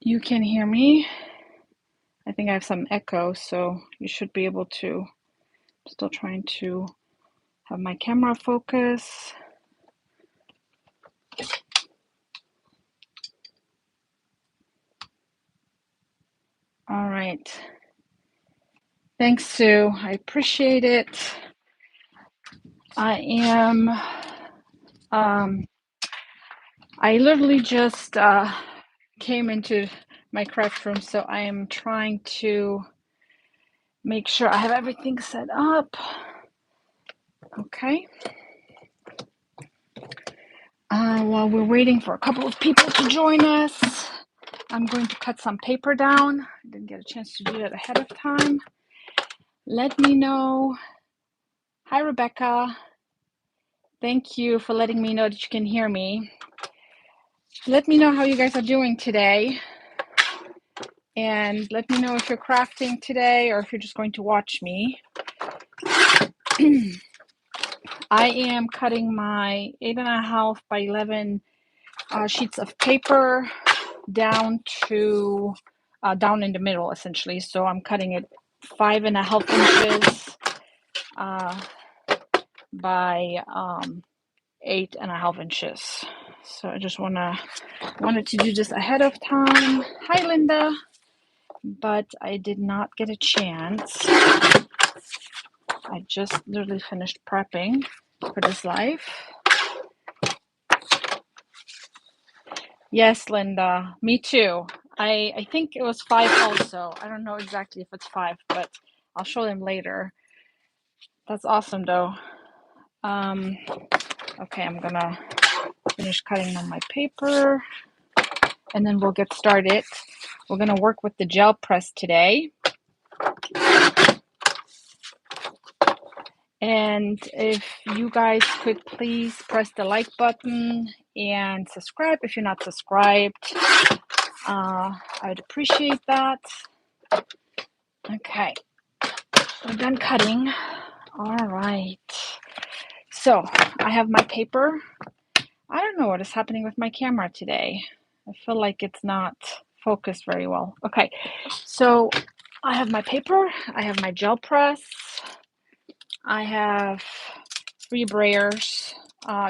you can hear me. I think I have some echo, so you should be able to. I'm still trying to have my camera focus. All right. Thanks, Sue. I appreciate it. I am, I literally just came into my craft room, so I am trying to make sure I have everything set up. Okay. While we're waiting for a couple of people to join us, I'm going to cut some paper down. I didn't get a chance to do that ahead of time. Let me know. Hi, Rebecca. Thank you for letting me know that you can hear me. Let me know how you guys are doing today. And let me know if you're crafting today or if you're just going to watch me. I am cutting my 8.5 by 11 sheets of paper down to down in the middle, essentially. So I'm cutting it 5.5 inches by 8.5 inches. So I just wanted to do this ahead of time. Hi, Linda. But I did not get a chance. I just literally finished prepping for this live. Yes, Linda, me too. I think it was 5 also. I don't know exactly if it's 5, but I'll show them later. That's awesome though. Okay, I'm gonna finish cutting on my paper and then we'll get started. We're gonna work with the gel press today. And if you guys could please press the like button and subscribe if you're not subscribed. I'd appreciate that. Okay, we're done cutting. All right. So I have my paper. I don't know what is happening with my camera today. I feel like it's not focused very well. Okay, so I have my paper. I have my gel press. I have 3 brayers.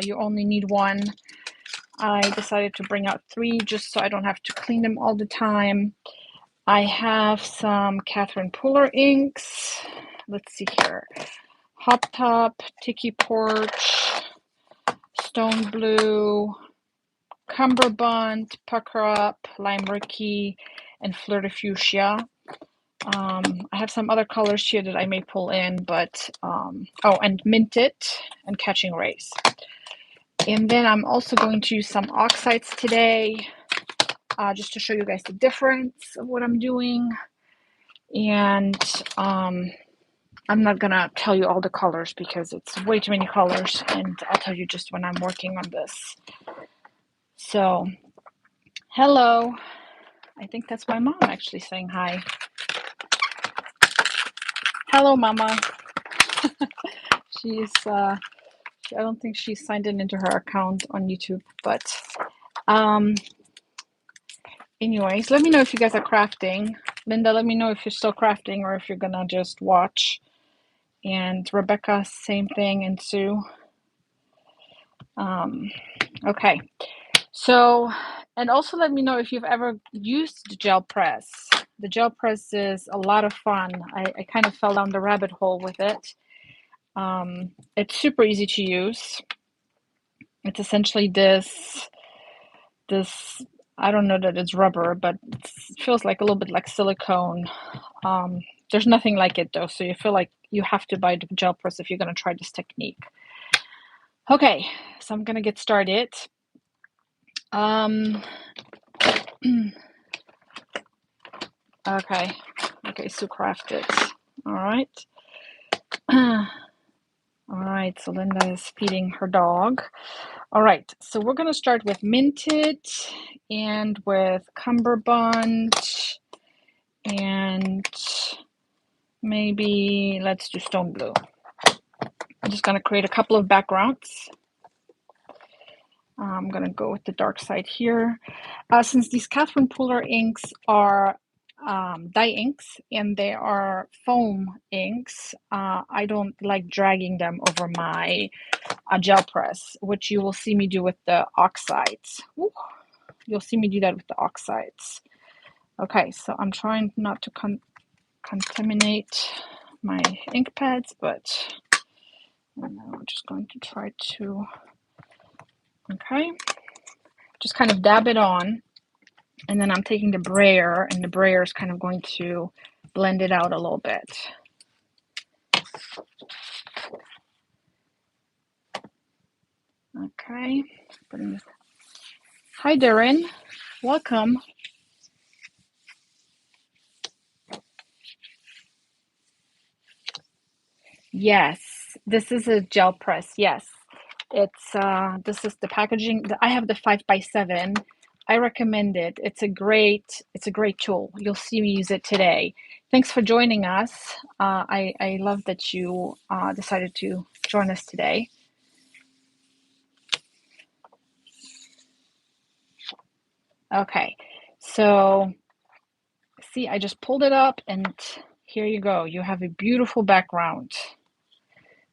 You only need 1. I decided to bring out 3 just so I don't have to clean them all the time. I have some Catherine Pooler inks. Let's see here. Hot Top, Tiki Porch, Stone Blue, Cumberbund, Pucker Up, Lime Ricky, and Fleur de Fuchsia. I have some other colors here that I may pull in, but, and Minted and Catching Rays. And then I'm also going to use some oxides today, just to show you guys the difference of what I'm doing. And I'm not gonna tell you all the colors because it's way too many colors, and I'll tell you just when I'm working on this. So, hello. I think that's my mom actually saying hi. Hello, Mama. She's, I don't think she's signed into her account on YouTube, but anyways, let me know if you guys are crafting. Linda, let me know if you're still crafting or if you're gonna just watch. And Rebecca, same thing, and Sue. Okay, so, and also let me know if you've ever used the gel press. The gel press is a lot of fun. I kind of fell down the rabbit hole with it. It's super easy to use. It's essentially this, I don't know that it's rubber, but it feels like a little bit like silicone. There's nothing like it though, so you feel like you have to buy the gel press if you're going to try this technique. Okay, so I'm going to get started. Okay, so crafted. All right. All right, so Linda is feeding her dog. All right, so we're going to start with Minted and with Cumberbund and maybe let's do Stone Blue. I'm just going to create a couple of backgrounds. I'm gonna go with the dark side here. Since these Catherine Pooler inks are dye inks and they are foam inks, I don't like dragging them over my gel press, which you will see me do with the oxides. Ooh, you'll see me do that with the oxides. Okay, so I'm trying not to contaminate my ink pads, but I'm just going to try to, okay, just kind of dab it on. And then I'm taking the brayer, and the brayer is kind of going to blend it out a little bit. Okay. Hi, Darren. Welcome. Yes, this is a gel press. Yes, it's this is the packaging. I have the 5x7. I recommend it. It's a great tool. You'll see me use it today. Thanks for joining us. I love that you decided to join us today. Okay, so see, I just pulled it up, and here you go. You have a beautiful background.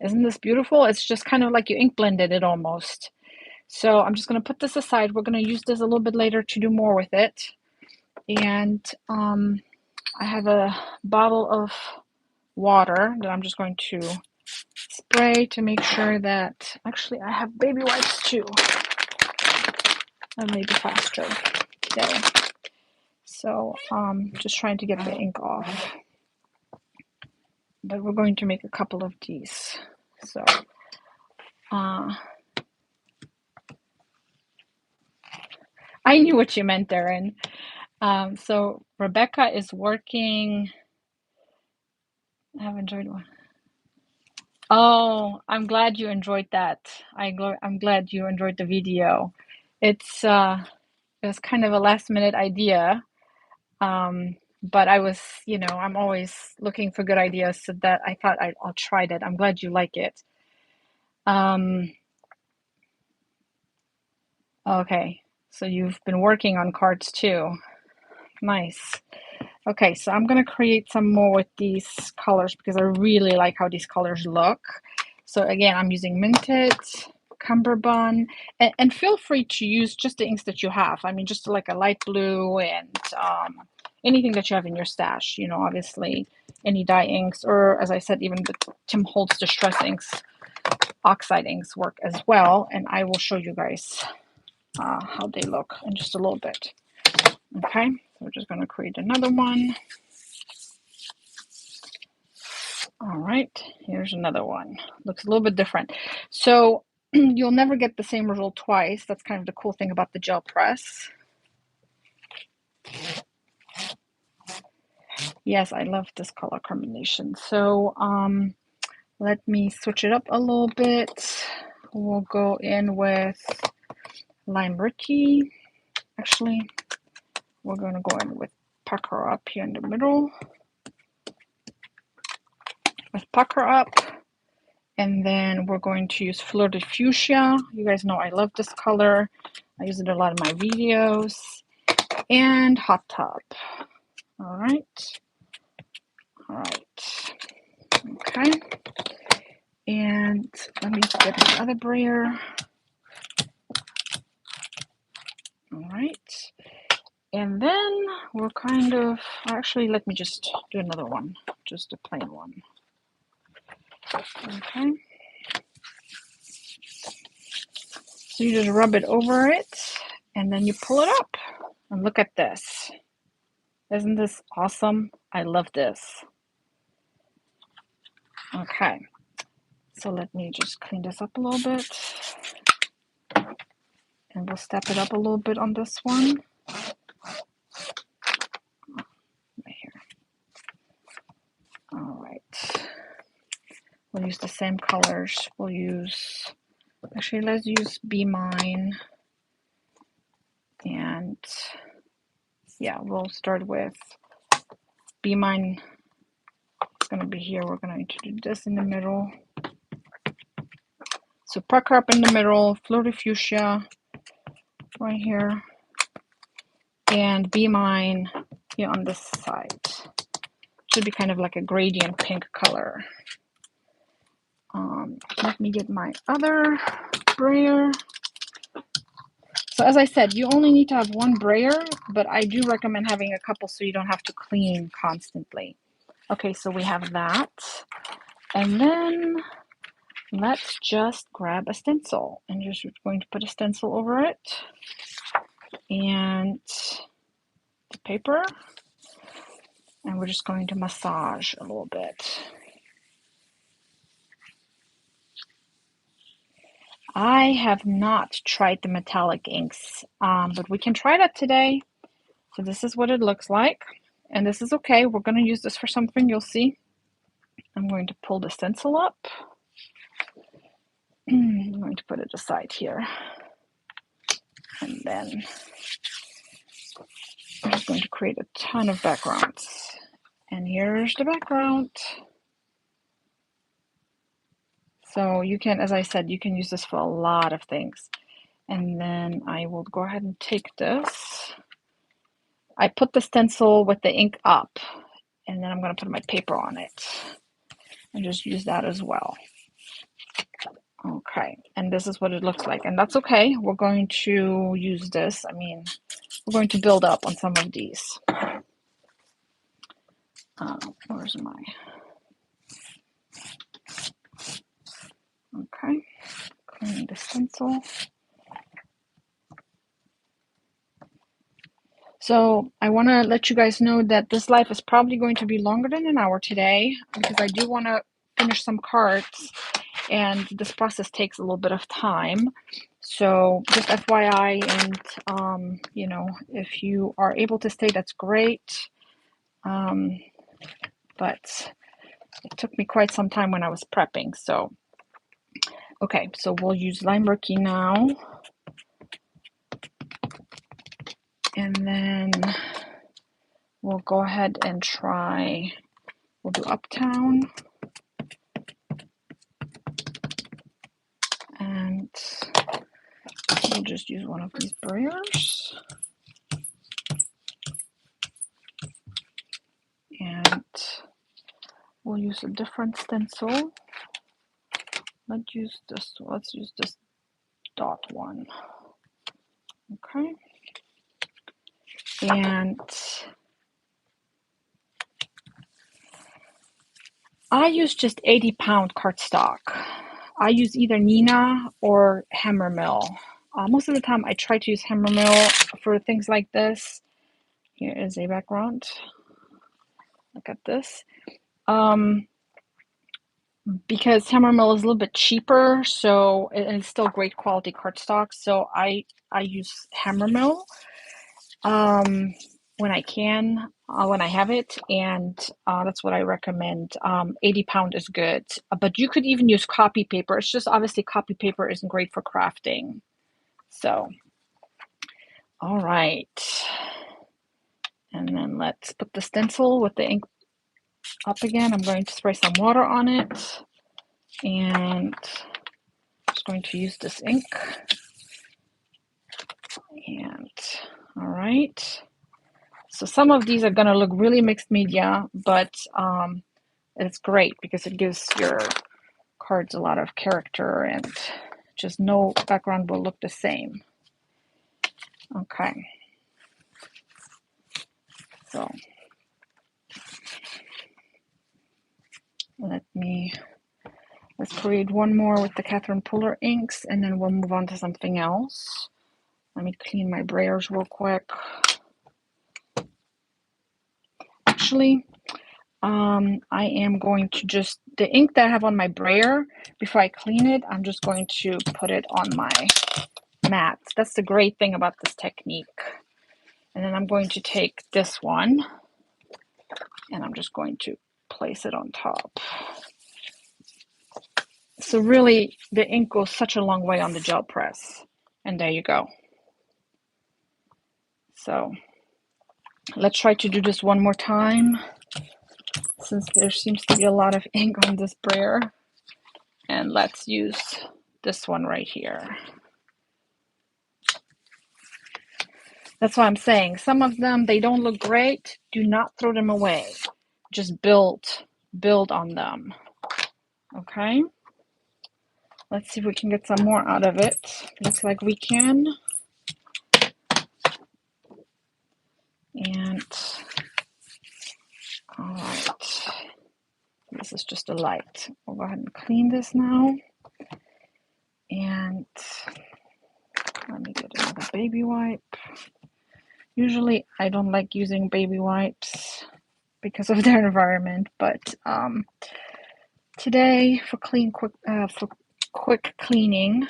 Isn't this beautiful? It's just kind of like you ink blended it almost. So I'm just going to put this aside. We're going to use this a little bit later to do more with it. And I have a bottle of water that I'm just going to spray to make sure that, actually I have baby wipes too. That may be faster. There. So just trying to get the ink off. But we're going to make a couple of these. So I knew what you meant, Darren. So Rebecca is working. I've enjoyed one. Oh, I'm glad you enjoyed that. I'm glad you enjoyed the video. It was kind of a last minute idea. But I was, I'm always looking for good ideas, so that I thought I'll try that. I'm glad you like it. Okay, so you've been working on cards too. Nice. Okay, so I'm gonna create some more with these colors because I really like how these colors look. So again, I'm using Minted, Cumberbund, and feel free to use just the inks that you have. I mean, just like a light blue and anything that you have in your stash. Obviously any dye inks, or as I said, even the Tim Holtz Distress Inks, Oxide Inks work as well. And I will show you guys how they look in just a little bit. Okay, so we're just going to create another one. All right, here's another one. Looks a little bit different. So you'll never get the same result twice. That's kind of the cool thing about the gel press. Yes, I love this color combination. So let me switch it up a little bit. We'll go in with Lime Ricky. Actually, we're going to go in with Pucker Up here in the middle. With Pucker Up. And then we're going to use Fleur de Fuchsia. You guys know I love this color. I use it a lot in my videos. And Hot Tub. All right. All right. Okay. And let me get the other brayer. All right. And then we're kind of, actually, let me just do another one. Just a plain one. Okay. So you just rub it over it, and then you pull it up. And look at this. Isn't this awesome? I love this. Okay. So let me just clean this up a little bit. And we'll step it up a little bit on this one. Right here. All right. We'll use the same colors. We'll use, actually, let's use Be Mine. And yeah, we'll start with Be Mine. It's going to be here. We're going to do this in the middle. So Pucker Up in the middle, Fleur de Fuchsia, right here, and B mine here on this side. Should be kind of like a gradient pink color. Let me get my other brayer. So as I said, you only need to have one brayer, but I do recommend having a couple so you don't have to clean constantly. Okay, so we have that. And then let's just grab a stencil, and just going to put a stencil over it and the paper, and we're just going to massage a little bit. I have not tried the metallic inks, but we can try that today. So this is what it looks like, and this is okay. We're going to use this for something, you'll see. I'm going to pull the stencil up. I'm going to put it aside here. And then I'm just going to create a ton of backgrounds. And here's the background. So you can, as I said, you can use this for a lot of things. And then I will go ahead and take this. I put the stencil with the ink up, and then I'm going to put my paper on it and just use that as well. Okay, and this is what it looks like, and that's okay. We're going to use this. I mean, we're going to build up on some of these. Where's my... Okay, cleaning the stencil. So I want to let you guys know that this live is probably going to be longer than an hour today, because I do want to finish some cards, and this process takes a little bit of time. So just FYI, and you know, if you are able to stay, that's great. But it took me quite some time when I was prepping. So okay, so we'll use Lime Rookie now, and then we'll go ahead and try. We'll do Uptown. And we'll just use one of these brayers. And we'll use a different stencil. Let's use this dot one. Okay. And I use just 80-pound cardstock. I use either Nina or Hammermill. Most of the time I try to use Hammermill for things like this. Here is a background. Look at this. Because Hammermill is a little bit cheaper, so it's still great quality cardstock. So I use Hammermill when I can, when I have it, and that's what I recommend. 80-pound is good, but you could even use copy paper. It's just obviously copy paper isn't great for crafting. So, all right, and then let's put the stencil with the ink up again. I'm going to spray some water on it. And I'm just going to use this ink. And all right. So some of these are going to look really mixed media, but it's great because it gives your cards a lot of character, and just no background will look the same. Okay. So let's create one more with the Catherine Puller inks, and then we'll move on to something else. Let me clean my brayers real quick. Actually, I am going to just, the ink that I have on my brayer, before I clean it, I'm just going to put it on my mat. That's the great thing about this technique. And then I'm going to take this one, and I'm just going to place it on top. So really, the ink goes such a long way on the gel press. And there you go. So let's try to do this one more time, since there seems to be a lot of ink on this brayer. And let's use this one right here. That's what I'm saying. Some of them, they don't look great. Do not throw them away. Just build on them. Okay. Let's see if we can get some more out of it. Looks like we can. And all right. This is just a light. We'll go ahead and clean this now. And let me get another baby wipe. Usually I don't like using baby wipes because of their environment, but today for quick cleaning,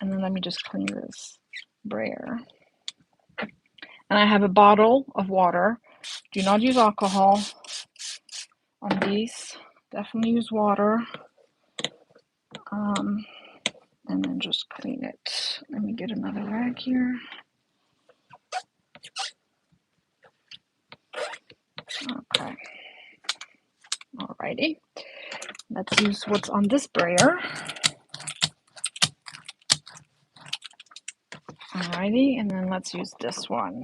and then let me just clean this brayer. And I have a bottle of water. Do not use alcohol on these. Definitely use water. And then just clean it. Let me get another rag here. Okay. Alrighty. Let's use what's on this brayer. Alrighty, and then let's use this one.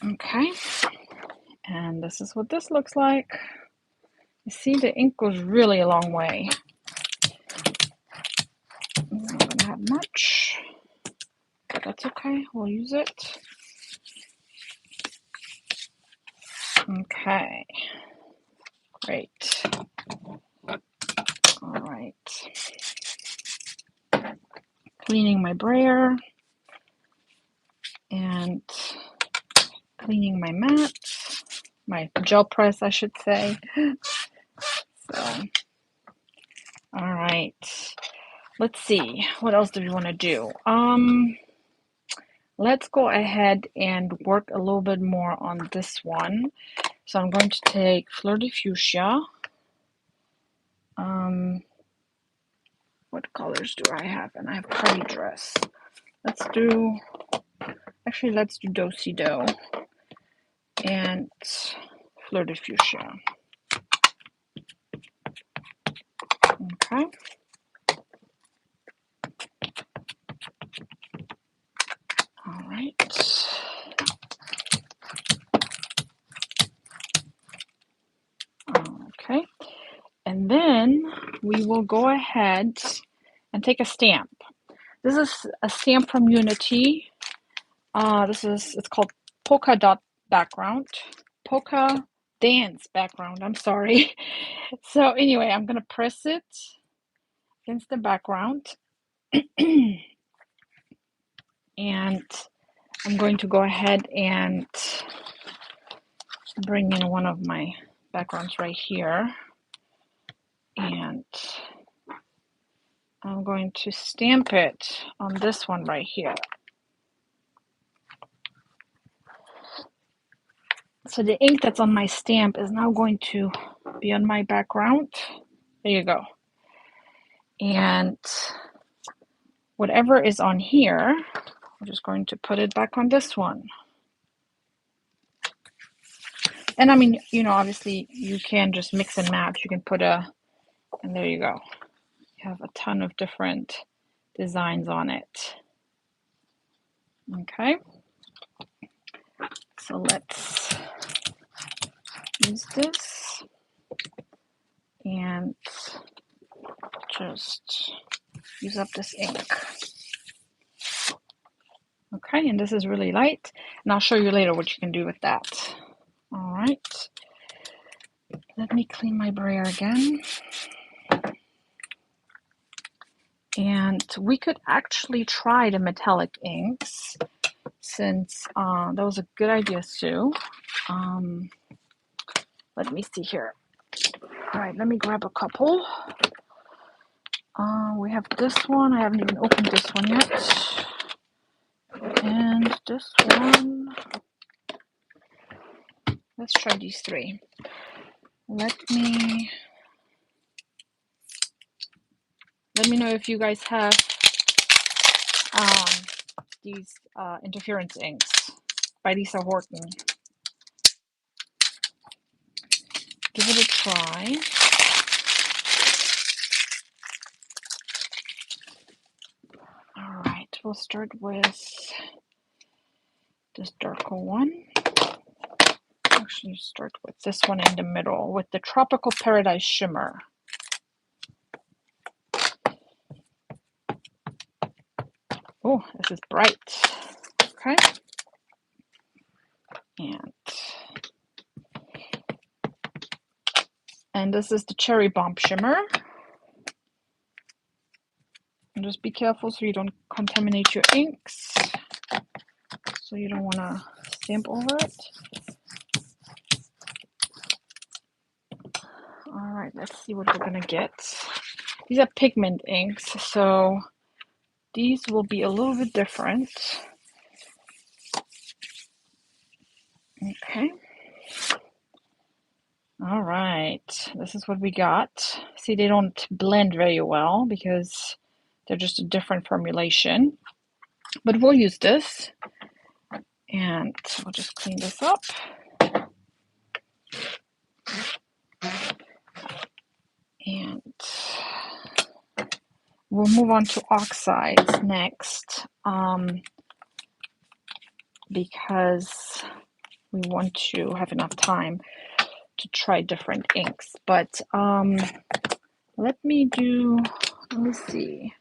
Okay. And this is what this looks like. You see, the ink goes really a long way. I'm not going to have much, but that's okay. We'll use it. Okay. Great. All right. Cleaning my brayer and cleaning my mat, my gel press, I should say. So, all right. Let's see. What else do we want to do? Let's go ahead and work a little bit more on this one. So I'm going to take Fleur de Fuchsia. What colors do I have? And I have Party Dress. Let's do Do-Si-Do and Fleur de Fuchsia. Okay. All right. Okay. And then we will go ahead and take a stamp. This is a stamp from Unity. It's called Polka Dot Background. Polka Dance Background, I'm sorry. So anyway, I'm going to press it against the background. And I'm going to go ahead and bring in one of my backgrounds right here. And I'm going to stamp it on this one right here. So the ink that's on my stamp is now going to be on my background. There you go. And whatever is on here, I'm just going to put it back on this one. And I mean, obviously you can just mix and match. You can put and there you go. You have a ton of different designs on it. Okay. So let's use this and just use up this ink. Okay, and this is really light, and I'll show you later what you can do with that. All right, let me clean my brayer again. And we could actually try the metallic inks, since that was a good idea, Sue. Let me see here. All right, let me grab a couple. We have this one. I haven't even opened this one yet. And this one. Let's try these three. Let me know if you guys have these interference inks by Lisa Horton. Give it a try. All right, we'll start with this darker one. Actually, start with this one in the middle with the Tropical Paradise Shimmer. Oh, this is bright. Okay. And this is the Cherry Bomb Shimmer. And just be careful so you don't contaminate your inks. So you don't want to stamp over it. All right, let's see what we're going to get. These are pigment inks, so these will be a little bit different. Okay. All right, this is what we got. See, they don't blend very well because they're just a different formulation. But we'll use this. And we'll just clean this up. And we'll move on to oxides next, because we want to have enough time to try different inks. But let me see.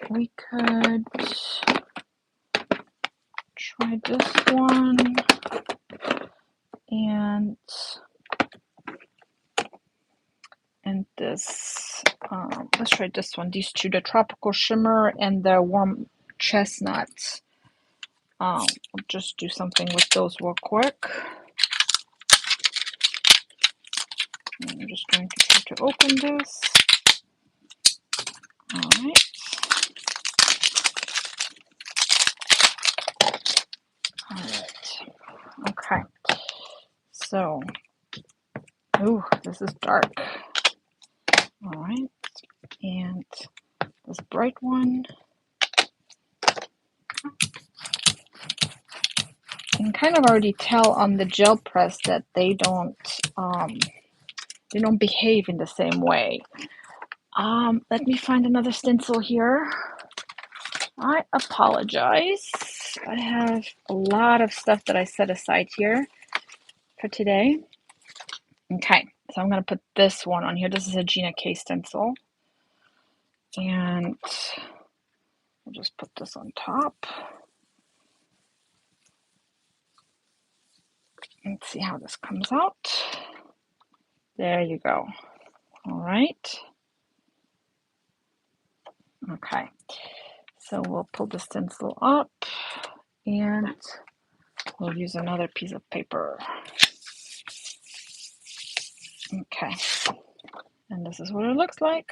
We could try this one and this. Let's try this one. These two, the Tropical Shimmer and the Warm Chestnut. I'll just do something with those real quick. I'm just going to try to open this. All right. All right. Okay. So, ooh, this is dark. All right. And this bright one. You can kind of already tell on the gel press that they don't behave in the same way. Let me find another stencil here. I apologize. I have a lot of stuff that I set aside here for today. Okay, so I'm going to put this one on here. This is a Gina K stencil. And I'll just put this on top. Let's see how this comes out. There you go. All right. Okay. So we'll pull the stencil up and we'll use another piece of paper. Okay. And this is what it looks like.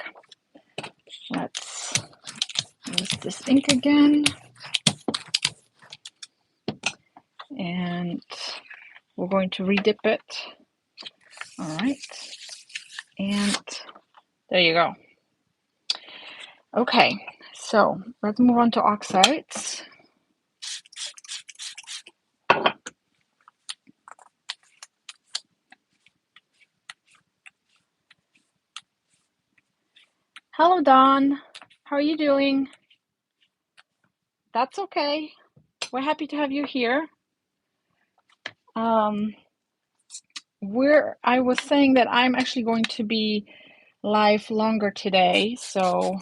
Let's use this ink again. And we're going to redip it. All right. And there you go. Okay, so let's move on to oxides. Hello, Dawn. How are you doing? That's okay. We're happy to have you here. I was saying that I'm actually going to be live longer today, so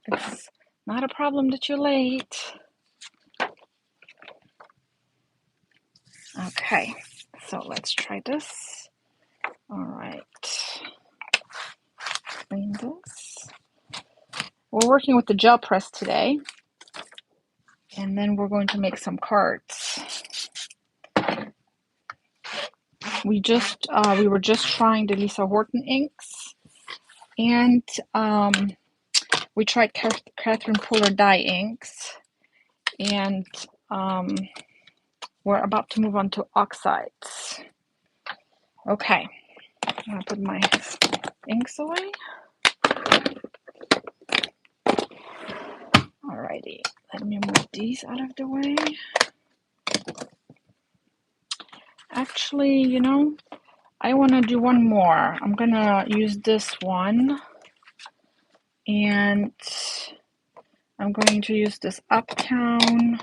it's not a problem that you're late. Okay, so let's try this. All right. Clean this. We're working with the gel press today, and then we're going to make some cards. We were just trying the Lisa Horton inks, and we tried Catherine Puller dye inks, and we're about to move on to oxides. Okay, I'm gonna put my inks away. Alrighty, let me move these out of the way. Actually, you know, I want to do one more. I'm gonna use this one, and I'm going to use this Uptown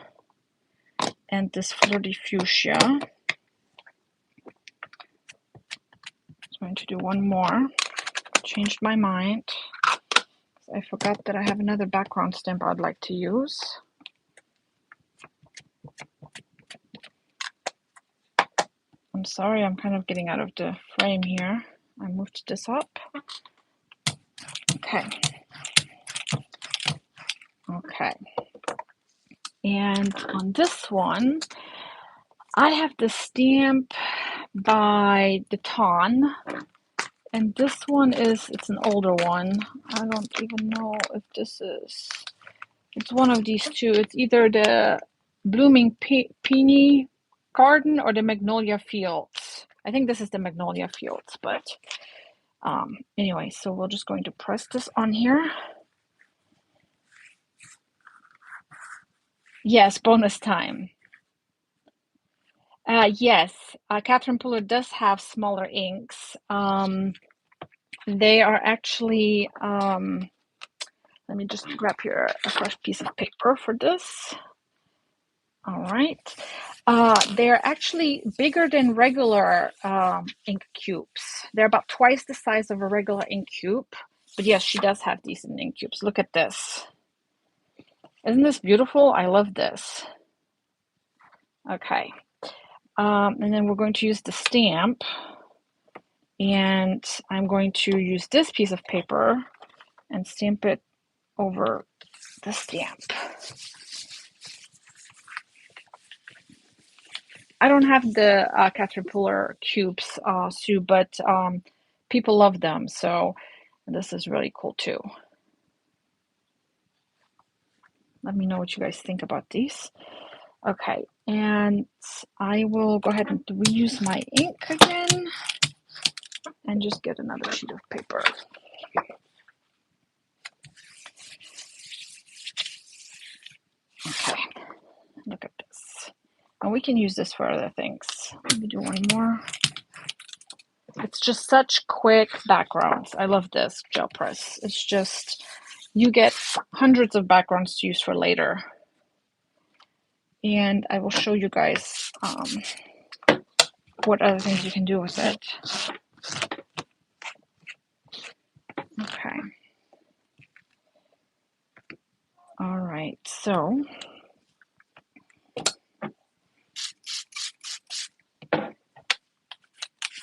and this Flirty Fuchsia. I'm going to do one more. Changed my mind. I forgot that I have another background stamp I'd like to use. I'm sorry, I'm kind of getting out of the frame here. I moved this up. Okay. Okay. And on this one, I have the stamp by the Ton. And this one it's an older one. I don't even know if this is, it's one of these two. It's either the Blooming Peony Garden or the Magnolia Fields. I think this is the Magnolia Fields, but anyway, so we're just going to press this on here. Yes, bonus time. Yes, Catherine Puller does have smaller inks. They are actually, let me just grab here a fresh piece of paper for this. All right. They're actually bigger than regular ink cubes. They're about twice the size of a regular ink cube. But yes, she does have decent ink cubes. Look at this. Isn't this beautiful? I love this. Okay. And then we're going to use the stamp. And I'm going to use this piece of paper and stamp it over the stamp. I don't have the Catherine Puller cubes, Sue, but people love them, so this is really cool too. Let me know what you guys think about these. Okay, and I will go ahead and reuse my ink again and just get another sheet of paper. Okay, look at this. And we can use this for other things. Let me do one more. It's just such quick backgrounds. I love this gel press. It's just, you get hundreds of backgrounds to use for later. And I will show you guys what other things you can do with it. Okay. All right, so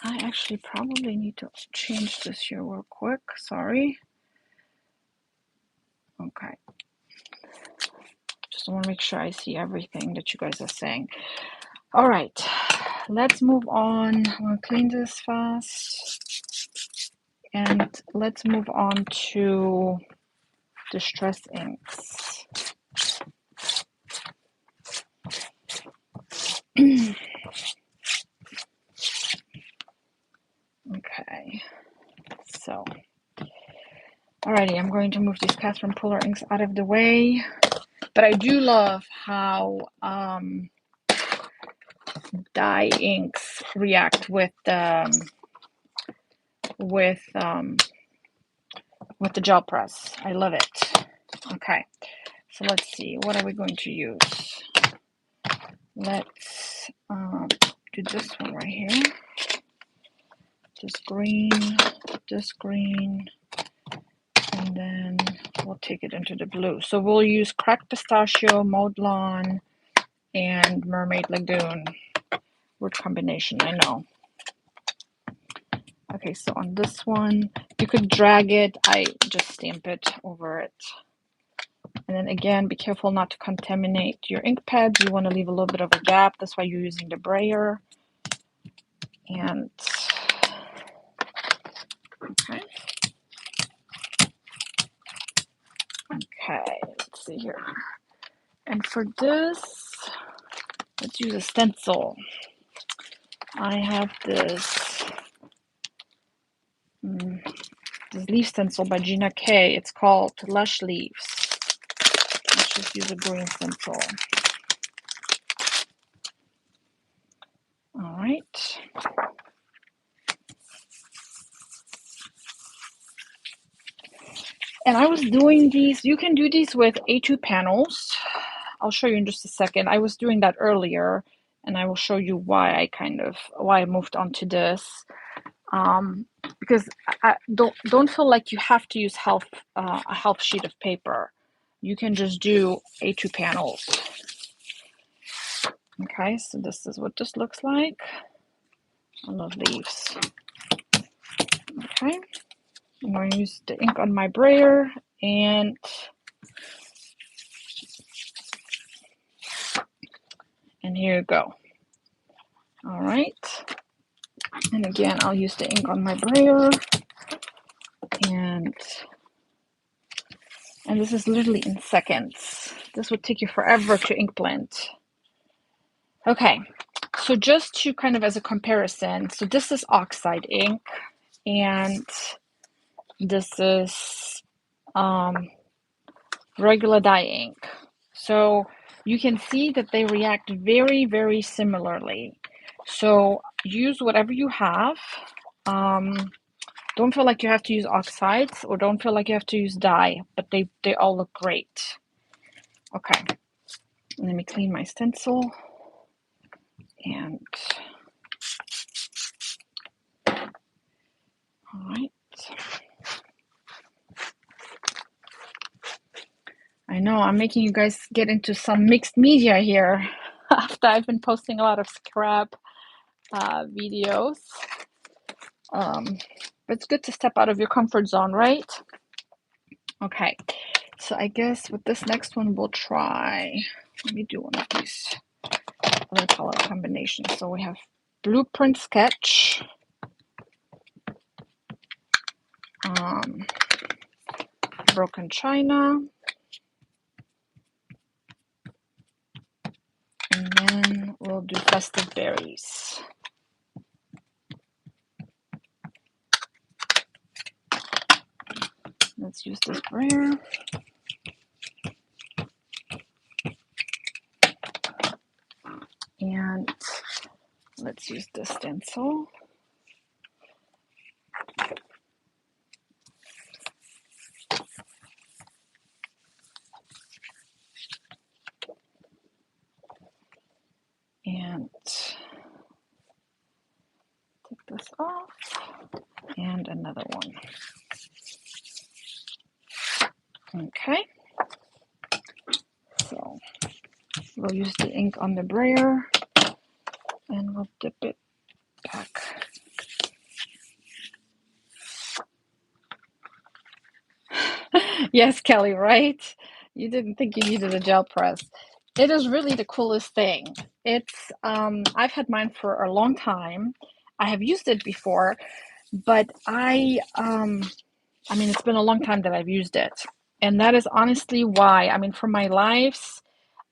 I actually probably need to change this here real quick. Sorry. Okay. Just want to make sure I see everything that you guys are saying. All right, let's move on. I'm going to clean this fast. And let's move on to Distress Inks. Okay, so, alrighty, I'm going to move these Catherine Puller inks out of the way. But I do love how dye inks react with the gel press. I love it. Okay, so let's see. What are we going to use? Let's do this one right here. This green, and then we'll take it into the blue. So we'll use Cracked Pistachio, Mowed Lawn, and Mermaid Lagoon. Word combination, I know. Okay, so on this one, you could drag it. I just stamp it over it. And then again, be careful not to contaminate your ink pads. You want to leave a little bit of a gap. That's why you're using the brayer. And okay. Okay, let's see here. And for this, let's use a stencil. I have this leaf stencil by Gina K. It's called Lush Leaves. Let's just use a green stencil. All right. And I was doing these, you can do these with A2 panels. I'll show you in just a second. I was doing that earlier, and I will show you why I moved on to this. Because I don't feel like you have to use a half sheet of paper. You can just do A2 panels. Okay, so this is what this looks like. I love leaves. Okay, I'm going to use the ink on my brayer, and here you go. All right, and again, I'll use the ink on my brayer, and this is literally in seconds. This would take you forever to ink blend. Okay, so just to kind of as a comparison, so this is oxide ink, and this is regular dye ink. So you can see that they react very, very similarly. So use whatever you have. Don't feel like you have to use oxides, or don't feel like you have to use dye, but they all look great. Okay, let me clean my stencil. And all right. I know I'm making you guys get into some mixed media here after I've been posting a lot of scrap videos. But it's good to step out of your comfort zone, right? Okay, so I guess with this next one, we'll try, let me do one of these other color combinations. So we have Blueprint Sketch, Broken China, and then we'll do Festive Berries. Let's use this brayer. And let's use the stencil. And take this off. And another one. Okay. So we'll use the ink on the brayer, and we'll dip it back. Yes, Kelly, right? You didn't think you needed a gel press. It is really the coolest thing. It's I've had mine for a long time. I have used it before, but I mean, it's been a long time that I've used it. And that is honestly why, I mean, for my lives,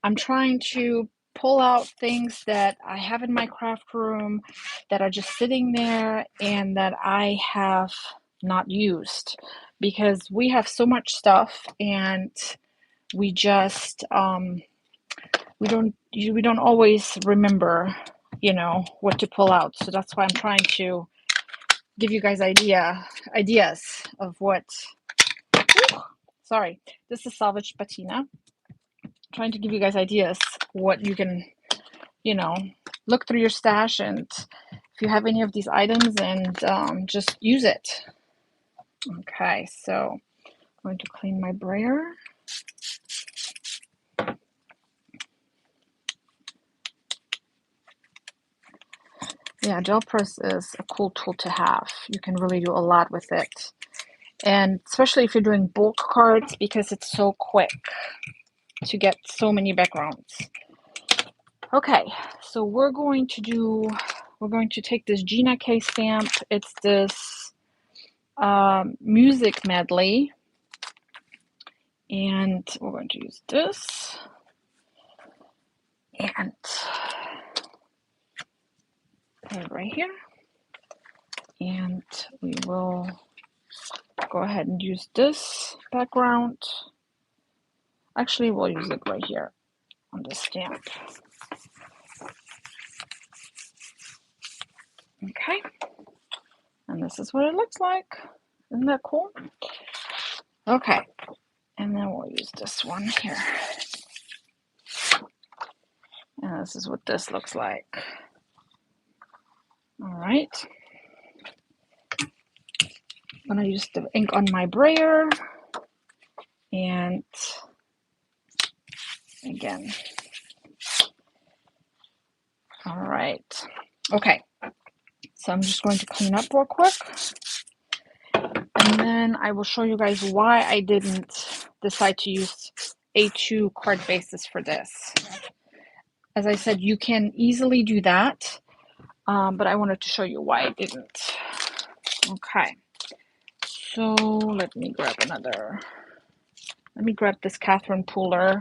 I'm trying to pull out things that I have in my craft room that are just sitting there and that I have not used, because we have so much stuff, and we just we don't always remember, what to pull out. So that's why I'm trying to give you guys ideas of what. Sorry, this is Salvage Patina. Trying to give you guys ideas what you can, look through your stash, and if you have any of these items, and just use it. Okay, so I'm going to clean my brayer. Yeah, gel press is a cool tool to have. You can really do a lot with it. And especially if you're doing bulk cards, because it's so quick to get so many backgrounds. Okay, so we're going to take this Gina K stamp. It's this music medley. And we're going to use this. And put it right here. And we will go ahead and use this background. Actually, we'll use it right here on the stamp. Okay. And this is what it looks like. Isn't that cool? Okay, and then we'll use this one here. And this is what this looks like. All right. I'm going to use the ink on my brayer. And again. All right. Okay. So I'm just going to clean up real quick. And then I will show you guys why I didn't decide to use A2 card bases for this. As I said, you can easily do that, but I wanted to show you why I didn't. Okay, so let me grab this Catherine Pooler.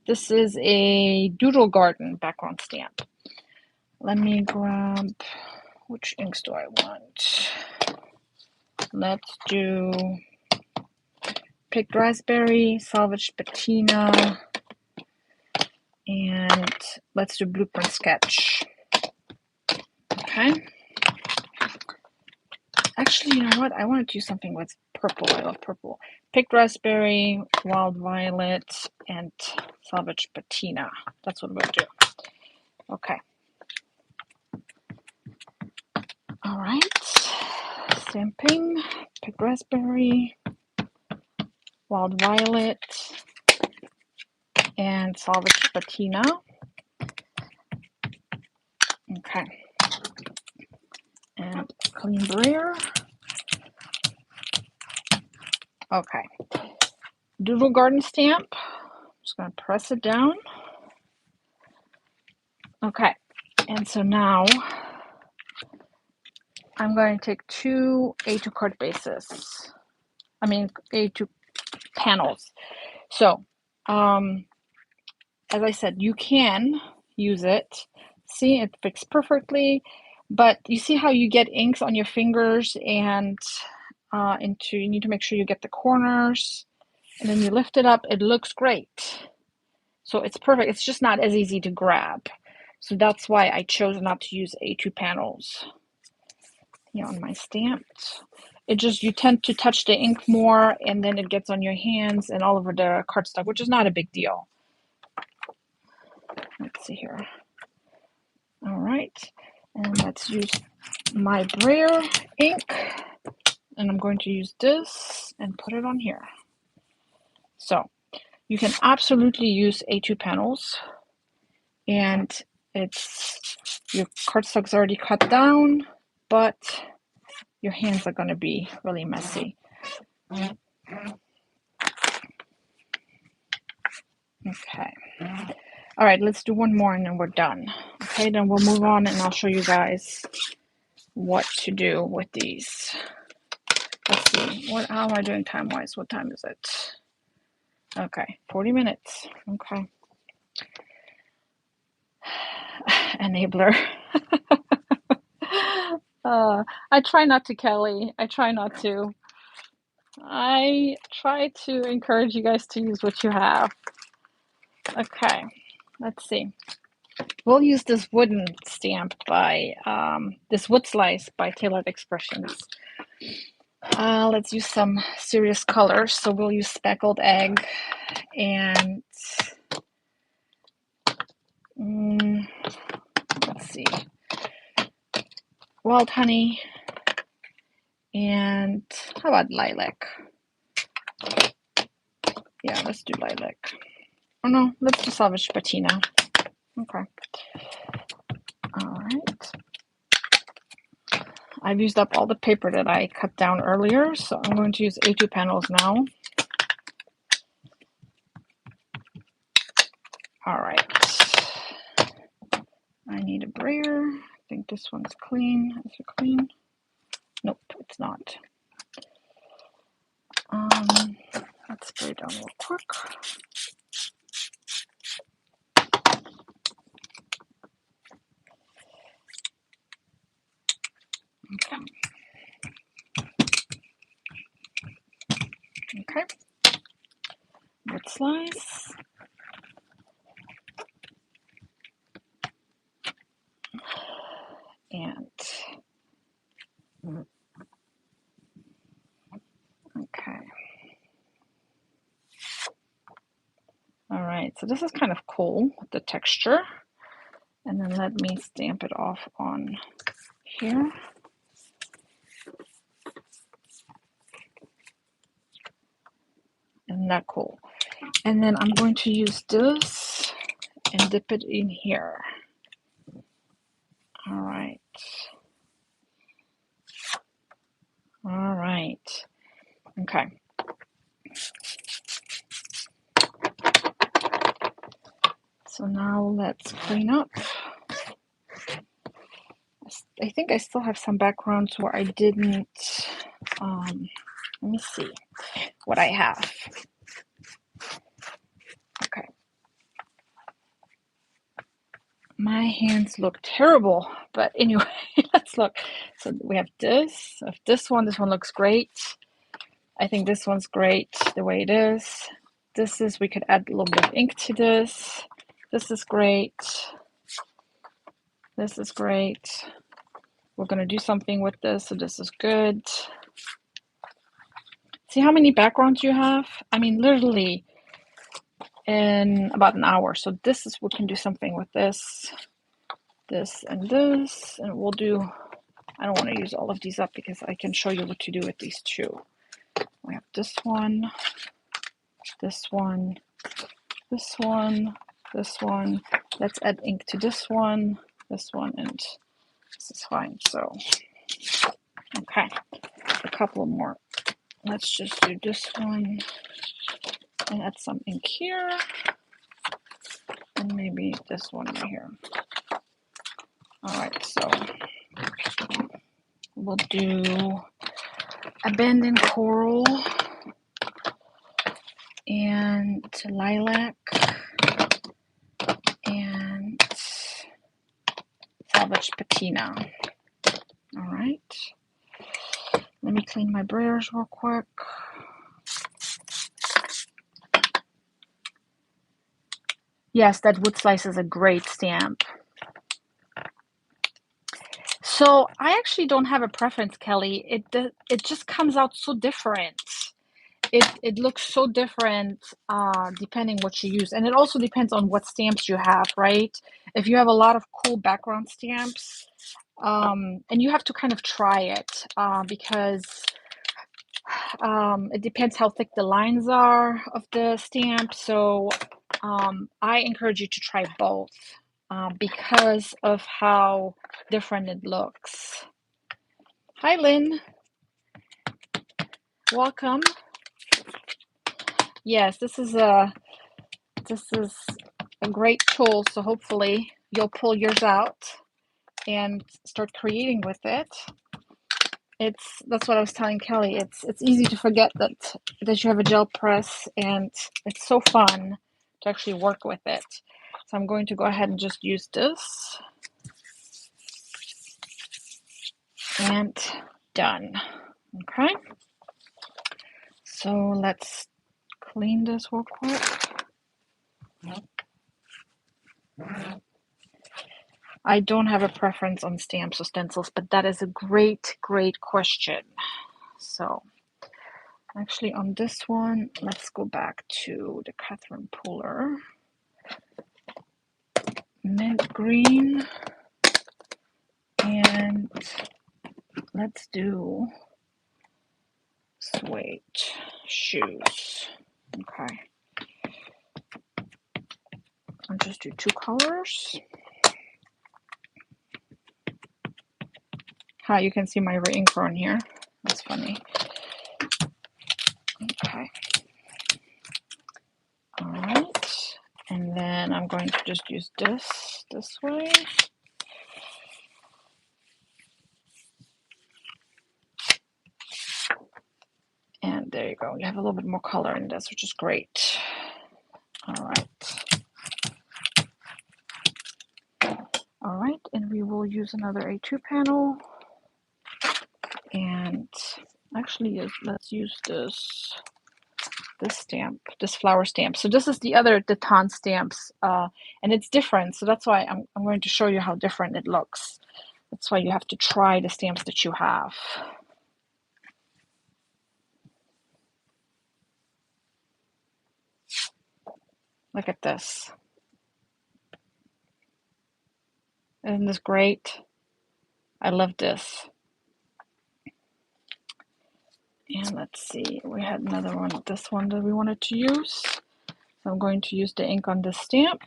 This is a Doodle Garden background stamp. Let me grab, which inks do I want? Let's do Picked Raspberry, Salvaged Patina, and let's do Blueprint Sketch. Okay. Actually, you know what? I want to do something with purple. I love purple. Picked Raspberry, Wild Violet, and Salvaged Patina. That's what we'll do. Okay. All right. Stamping, Picked Raspberry, Wild Violet, and Salvaged Patina. Okay. And clean brayer. Okay. Doodle Garden stamp. I'm just going to press it down. Okay. And so now I'm going to take two A2 card bases. A2 panels. So, as I said, you can use it. See, it fits perfectly. But you see how you get inks on your fingers and you need to make sure you get the corners. And then you lift it up. It looks great. So it's perfect. It's just not as easy to grab. So that's why I chose not to use A2 panels here on my stamps. You tend to touch the ink more and then it gets on your hands and all over the cardstock, which is not a big deal. Let's see here. All right. And let's use my brayer ink. And I'm going to use this and put it on here. So you can absolutely use A2 panels. And your cardstock's already cut down, but your hands are going to be really messy. Okay. All right, let's do one more and then we're done. Okay, then we'll move on and I'll show you guys what to do with these. Let's see. How am I doing time-wise? What time is it? Okay, 40 minutes. Okay. Enabler. I try not to, Kelly. I try not to. I try to encourage you guys to use what you have. Okay, let's see. We'll use this wooden stamp by, this wood slice by Tailored Expressions. Let's use some serious colors. So we'll use Speckled Egg and, let's see, Wild Honey, and how about Lilac? Yeah, let's do Lilac. Oh no, let's do Salvaged Patina. Okay. All right. I've used up all the paper that I cut down earlier, so I'm going to use A2 panels now. All right. I need a brayer. I think this one's clean. Is it clean? Nope, it's not. Let's spray down real quick. Okay. Okay. Wood slice. And okay. this is kind of cool with the texture. And then let me stamp it off on here. Isn't that cool? And then I'm going to use this and dip it in here. All right. All right. Okay. So now let's clean up. I think I still have some backgrounds where I didn't, let me see what I have. Okay. My hands look terrible, but anyway, let's look. So we have this. This one looks great. I think this one's great the way it is. This is, we could add a little bit of ink to this. This is great. This is great. We're going to do something with this, so this is good. See how many backgrounds you have? I mean, literally in about an hour. So this is, we can do something with this, and we'll do, I don't want to use all of these up because I can show you what to do with these two. We have this one, this one, this one, this one. Let's add ink to this one, and this is fine. So, okay, a couple more. Let's just do this one and add some ink here, and maybe this one right here. All right, so we'll do abandoned coral and lilac and salvage patina. All right. Let me clean my brayers real quick. Yes, that wood slice is a great stamp. So I actually don't have a preference, Kelly. It just comes out so different. It looks so different depending what you use. And it also depends on what stamps you have, right? If you have a lot of cool background stamps, and you have to kind of try it because it depends how thick the lines are of the stamp. So I encourage you to try both because of how different it looks. Hi, Lynn. Welcome. Yes, this is a great tool. So hopefully you'll pull yours out and start creating with it. That's what I was telling Kelly. It's easy to forget that you have a gel press, and it's so fun to actually work with it. So I'm going to go ahead and just use this. And done. Okay. So let's clean this real quick. I don't have a preference on stamps or stencils, but that is a great question. So actually on this one, let's go back to the Catherine Pooler. Mint green. And let's do suede shoes. Okay. I'll just do two colors. Hi, you can see my ink on here. That's funny. Okay. All right. And then I'm going to just use this way. And there you go. You have a little bit more color in this, which is great. All right. All right. And we will use another A2 panel. And actually, let's use this stamp, this flower stamp. So this is the Tan stamps, and it's different. So that's why I'm going to show you how different it looks. That's why you have to try the stamps that you have. Look at this. Isn't this great? I love this. And let's see, we had another one, this one that we wanted to use. So I'm going to use the ink on this stamp.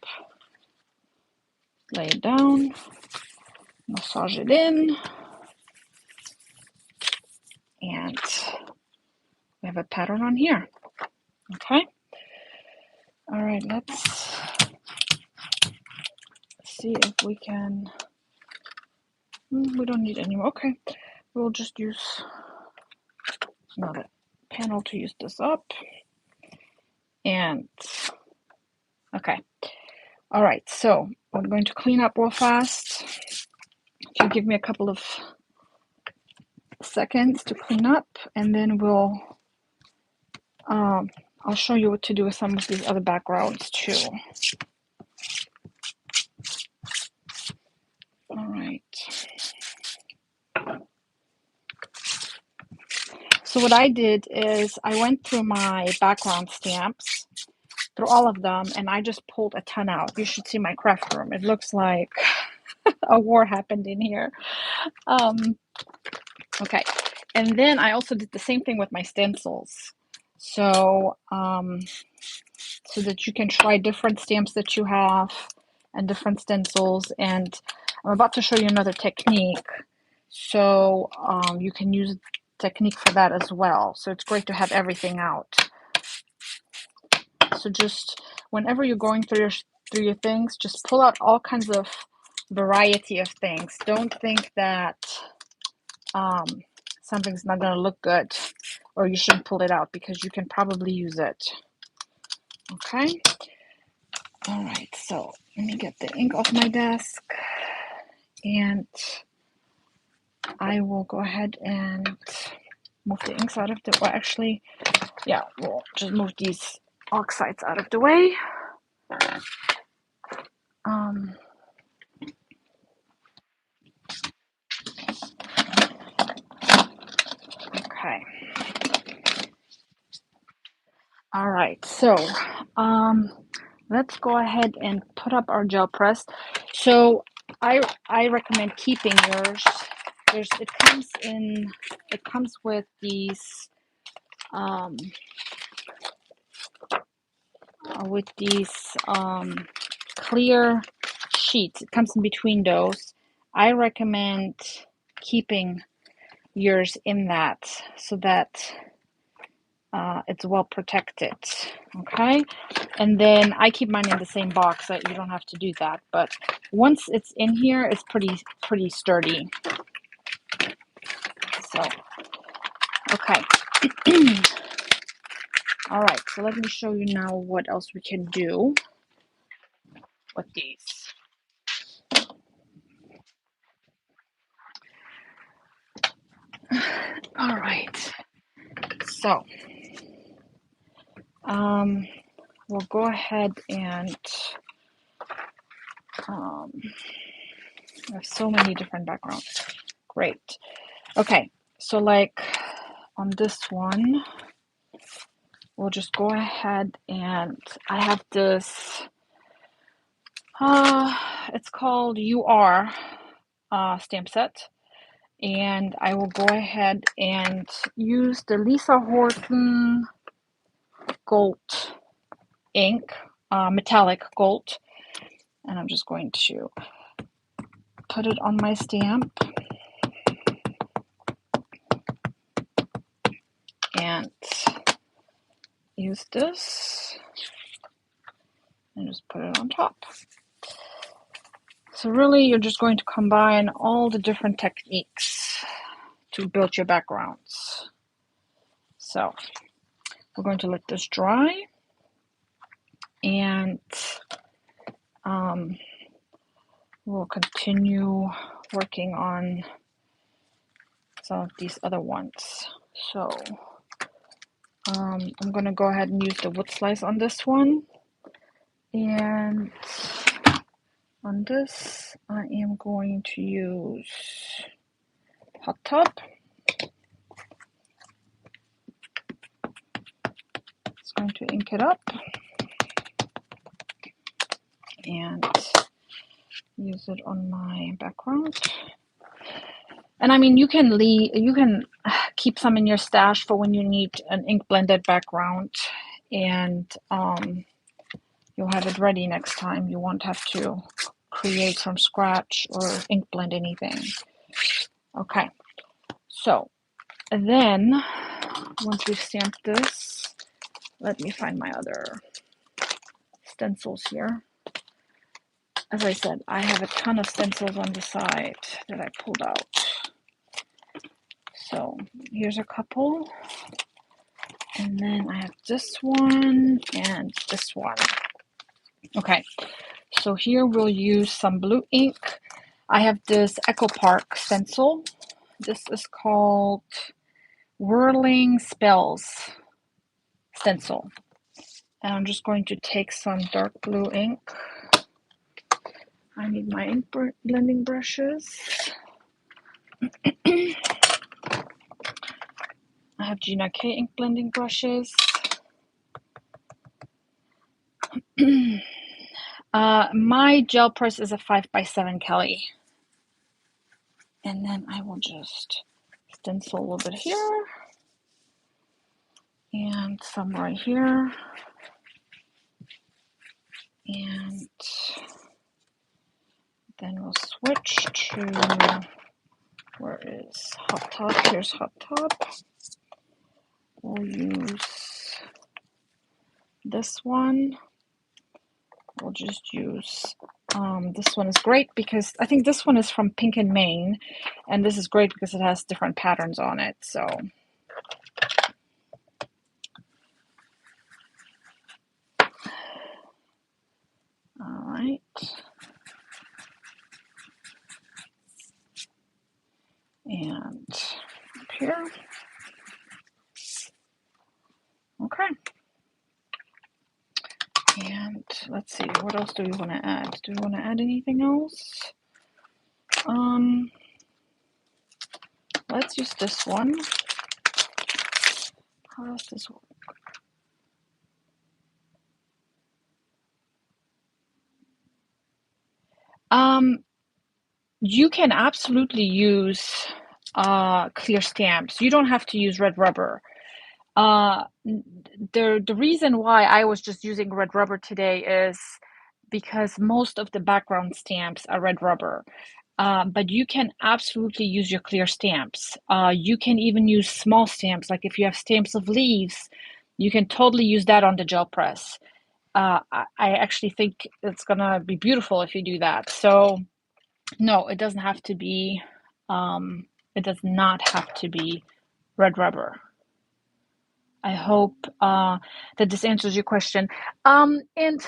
Lay it down, massage it in, and we have a pattern on here. Okay. All right, let's see if we can. We don't need any more. Okay, we'll just use another panel to use this up. And okay. All right, so I'm going to clean up real fast. If you give me a couple of seconds to clean up, and then I'll show you what to do with some of these other backgrounds too. All right. So what I did is I went through my background stamps, through all of them, and I just pulled a ton out. You should see my craft room. It looks like a war happened in here. Okay, and then I also did the same thing with my stencils. So, so that you can try different stamps that you have and different stencils. And I'm about to show you another technique. So you can use technique for that as well. So it's great to have everything out. So just whenever you're going through your things, just pull out all kinds of variety of things. Don't think that something's not going to look good or you shouldn't pull it out, because you can probably use it. Okay. All right. So let me get the ink off my desk, and I will go ahead and move the inks out of the, well, actually, yeah, we'll just move these oxides out of the way. Okay. All right, so let's go ahead and put up our gel press. So I recommend keeping yours. It comes with these clear sheets. It comes in between those. I recommend keeping yours in that so that it's well protected. Okay, and then I keep mine in the same box, so you don't have to do that. But once it's in here, it's pretty sturdy. So okay. All right, so let me show you now what else we can do with these. All right, so we'll go ahead and there's so many different backgrounds. Great. Okay, so like on this one, we'll just go ahead, and I have this, it's called UR stamp set, and I will go ahead and use the Lisa Horton gold ink, metallic gold, and I'm just going to put it on my stamp and use this and just put it on top. So really, you're just going to combine all the different techniques to build your backgrounds. So we're going to let this dry, and we'll continue working on some of these other ones. So I'm going to go ahead and use the wood slice on this one, and on this I am going to use hot tub. It's going to ink it up. and use it on my background. And I mean, you can keep some in your stash for when you need an ink blended background, and you'll have it ready next time. You won't have to create from scratch or ink blend anything. Okay, so then once we've stamped this, let me find my other stencils here. As I said, I have a ton of stencils on the side that I pulled out. So here's a couple. And then I have this one and this one. Okay, so here we'll use some blue ink. I have this Echo Park stencil. This is called Whirling Spells stencil. And I'm just going to take some dark blue ink. I need my ink blending brushes. I have Gina K ink blending brushes. My gel press is a 5x7 Kelly. And then I will just stencil a little bit here. And some right here. And then we'll switch to, where is Hot Top? Here's Hot Top. We'll use this one. We'll just use, this one is great because I think this one is from Pink and Maine, and this is great because it has different patterns on it. So, all right. And up here. Okay. And let's see, what else do we want to add? Do we want to add anything else? Let's use this one. How does this work? You can absolutely use clear stamps. You don't have to use red rubber. The reason why I was just using red rubber today is because most of the background stamps are red rubber. But you can absolutely use your clear stamps. You can even use small stamps, like if you have stamps of leaves, you can totally use that on the gel press. I actually think it's gonna be beautiful if you do that. So no, it doesn't have to be, it does not have to be red rubber. I hope that this answers your question. And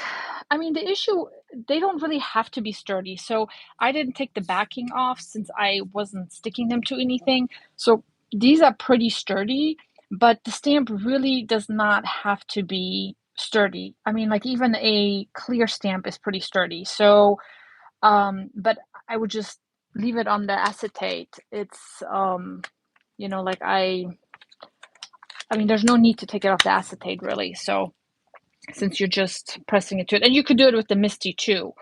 I mean, the issue, they don't really have to be sturdy. So I didn't take the backing off since I wasn't sticking them to anything. So these are pretty sturdy, but the stamp really does not have to be sturdy. I mean, like even a clear stamp is pretty sturdy. So, but I would just leave it on the acetate. It's, you know, like I mean, there's no need to take it off the acetate really. So since you're just pressing it to it, and you could do it with the Misty too.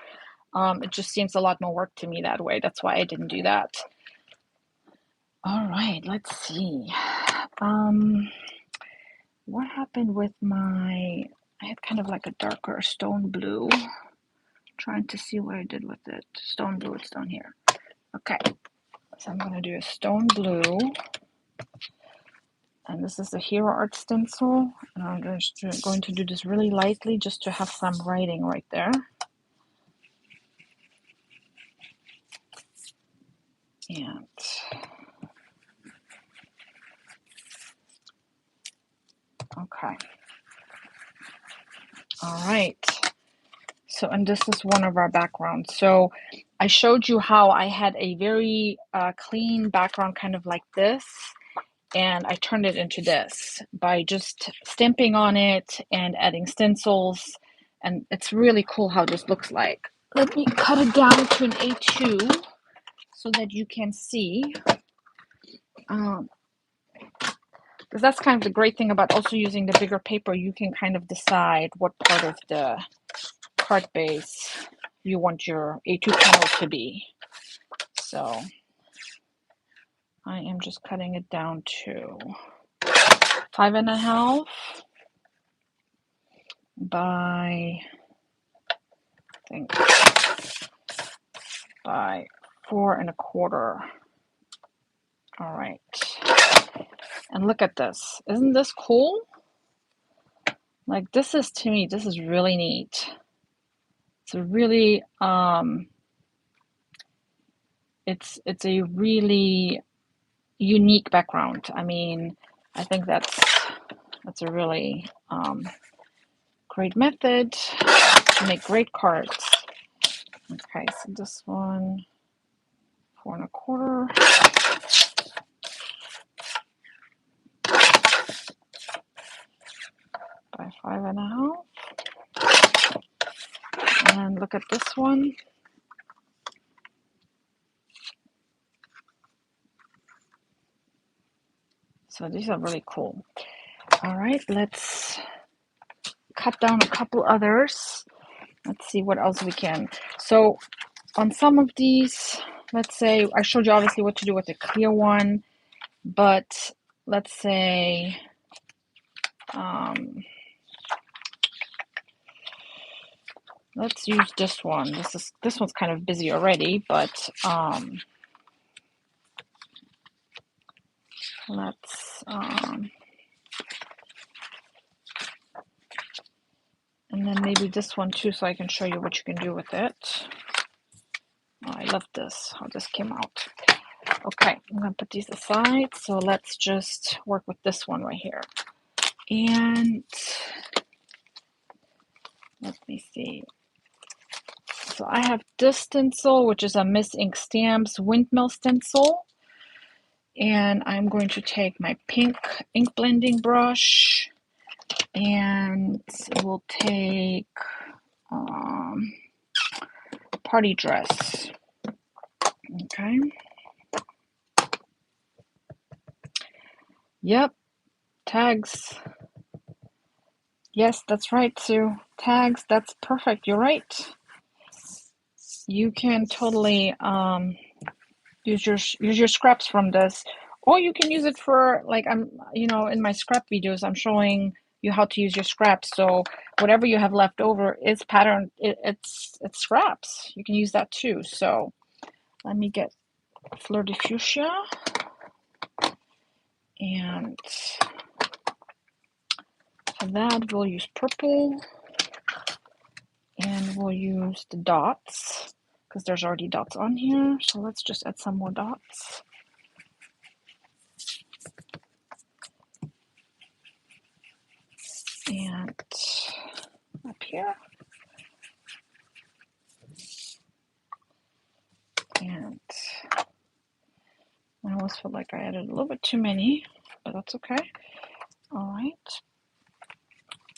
It just seems a lot more work to me that way. That's why I didn't do that. All right, let's see. What happened with I had kind of like a darker stone blue. Trying to see what I did with it. Stone blue, it's down here. Okay, so I'm gonna do a stone blue. And this is the Hero Art stencil. And I'm just going to do this really lightly just to have some writing right there. And okay. All right. So, and this is one of our backgrounds. So I showed you how I had a very clean background, kind of like this. And I turned it into this by just stamping on it and adding stencils. And it's really cool how this looks like. Let me cut it down to an A2 so that you can see. Because that's kind of the great thing about also using the bigger paper. You can kind of decide what part of the card base you want your A2 panel to be. So I am just cutting it down to 5.5 by, I think, by 4.25. All right. And look at this. Isn't this cool? Like, this is, to me, this is really neat. It's a really, it's a really unique background. I mean, I think that's a really great method to make great cards. Okay, so this one, 4.25. By 5.5. And look at this one. So these are really cool. All right, let's cut down a couple others. Let's see what else we can. So on some of these, let's say, I showed you obviously what to do with the clear one, but let's say, let's use this one. This one's kind of busy already, but let's and then maybe this one too, so I can show you what you can do with it. Oh, I love this, how this came out. Okay, I'm gonna put these aside. So let's just work with this one right here. And let me see. So I have this stencil, which is a Miss Ink Stamps windmill stencil. And I'm going to take my pink ink blending brush, and we'll take Party Dress. Okay. Yep. Tags. Yes, that's right, Sue. Tags. That's perfect. You're right. You can totally use your scraps from this, or you can use it for, like, in my scrap videos, I'm showing you how to use your scraps. So whatever you have left over is pattern. It's scraps. You can use that too. So let me get Fleur de Fuchsia, and for that we'll use purple, and we'll use the dots because there's already dots on here. So let's just add some more dots. And up here. And I almost feel like I added a little bit too many, but that's okay. All right.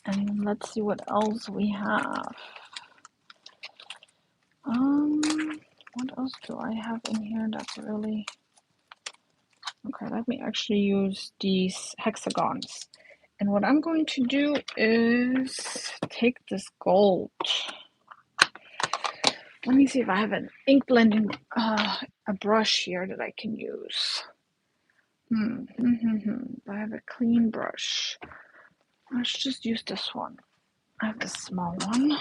And let's see what else we have. What else do I have in here that's really... Okay, let me actually use these hexagons. And what I'm going to do is take this gold. Let me see if I have an ink blending, a brush here that I can use. I have a clean brush. Let's just use this one. I have the small one.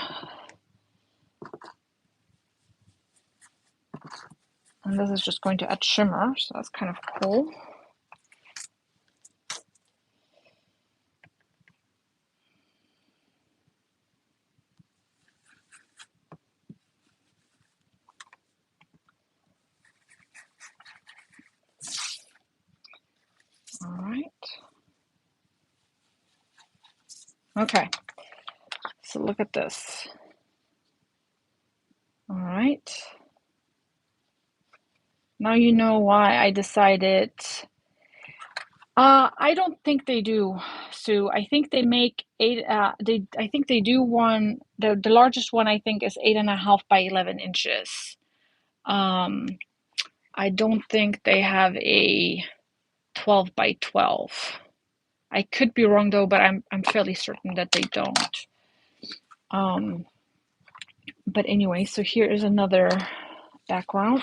And this is just going to add shimmer, so that's kind of cool. All right. Okay. So look at this. All right. Now you know why I decided. I don't think they do, Sue. I think they make 8. I think they do one. The largest one I think is 8.5 by 11 inches. I don't think they have a 12 by 12. I could be wrong though, but I'm fairly certain that they don't. But anyway, so here is another background.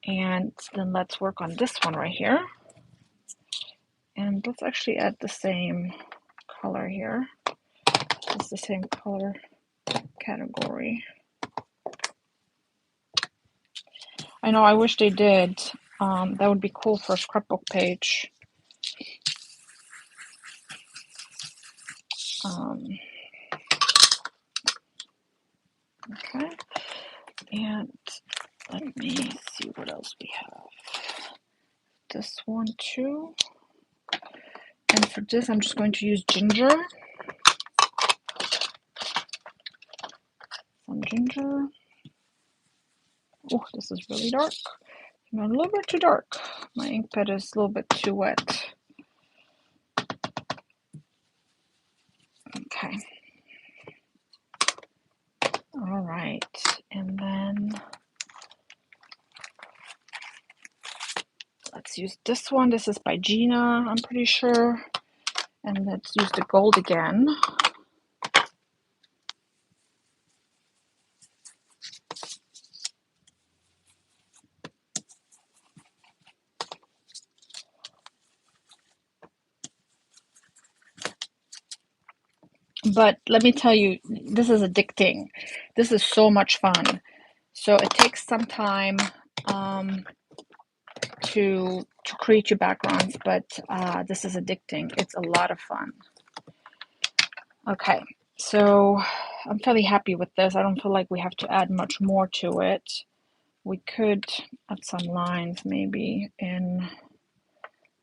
And then let's work on this one right here. And let's actually add the same color here. It's the same color category. I know, I wish they did. That would be cool for a scrapbook page. Okay, and let me see what else we have. This one too. And for this, I'm just going to use ginger. Some ginger. Oh, this is really dark. A little bit too dark. My ink pad is a little bit too wet. Okay. All right. And then let's use this one. This is by Gina, I'm pretty sure. And let's use the gold again. But let me tell you, this is addicting. This is so much fun. So it takes some time to create your backgrounds, but this is addicting. It's a lot of fun. Okay, so I'm fairly happy with this. I don't feel like we have to add much more to it. We could add some lines maybe in,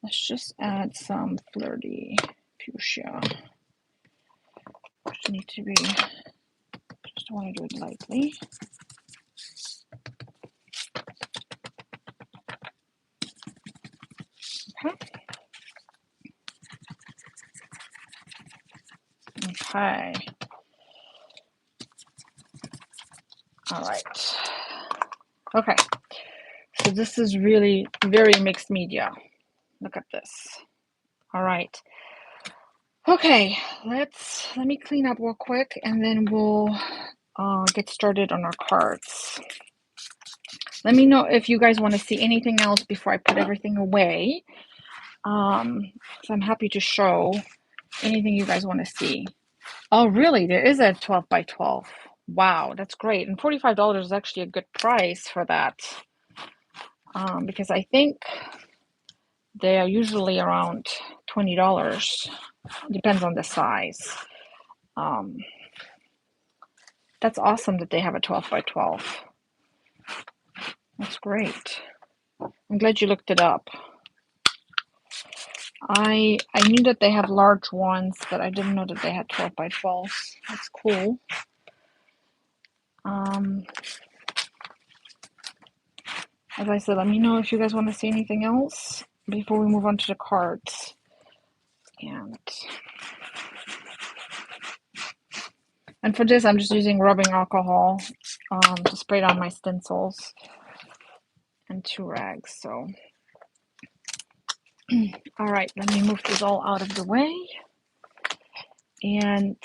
let's just add some flirty fuchsia. Just need to be, just want to do it lightly. Okay. Okay. All right. Okay. So this is really very mixed media. Look at this. All right. Okay, let me clean up real quick and then we'll get started on our cards. Let me know if you guys want to see anything else before I put everything away. So I'm happy to show anything you guys want to see. Oh, really? There is a 12 by 12. Wow, that's great. And $45 is actually a good price for that. Because I think they are usually around $20. Depends on the size. That's awesome that they have a 12 by 12. That's great. I'm glad you looked it up. I knew that they have large ones, but I didn't know that they had 12 by 12s. That's cool. As I said, let me know if you guys want to see anything else before we move on to the cards. And for this, I'm just using rubbing alcohol to spray it on my stencils and 2 rags. So, all right, let me move this all out of the way and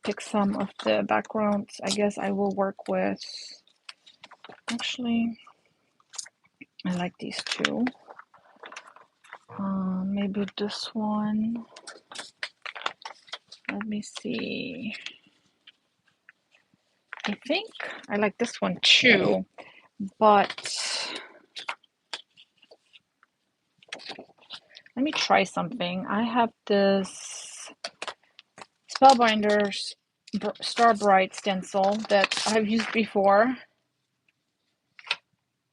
pick some of the backgrounds. I guess I will work with, actually, I like these two. Maybe this one. Let me see. I think I like this one too, but let me try something. I have this Spellbinders Star Bright stencil that I've used before.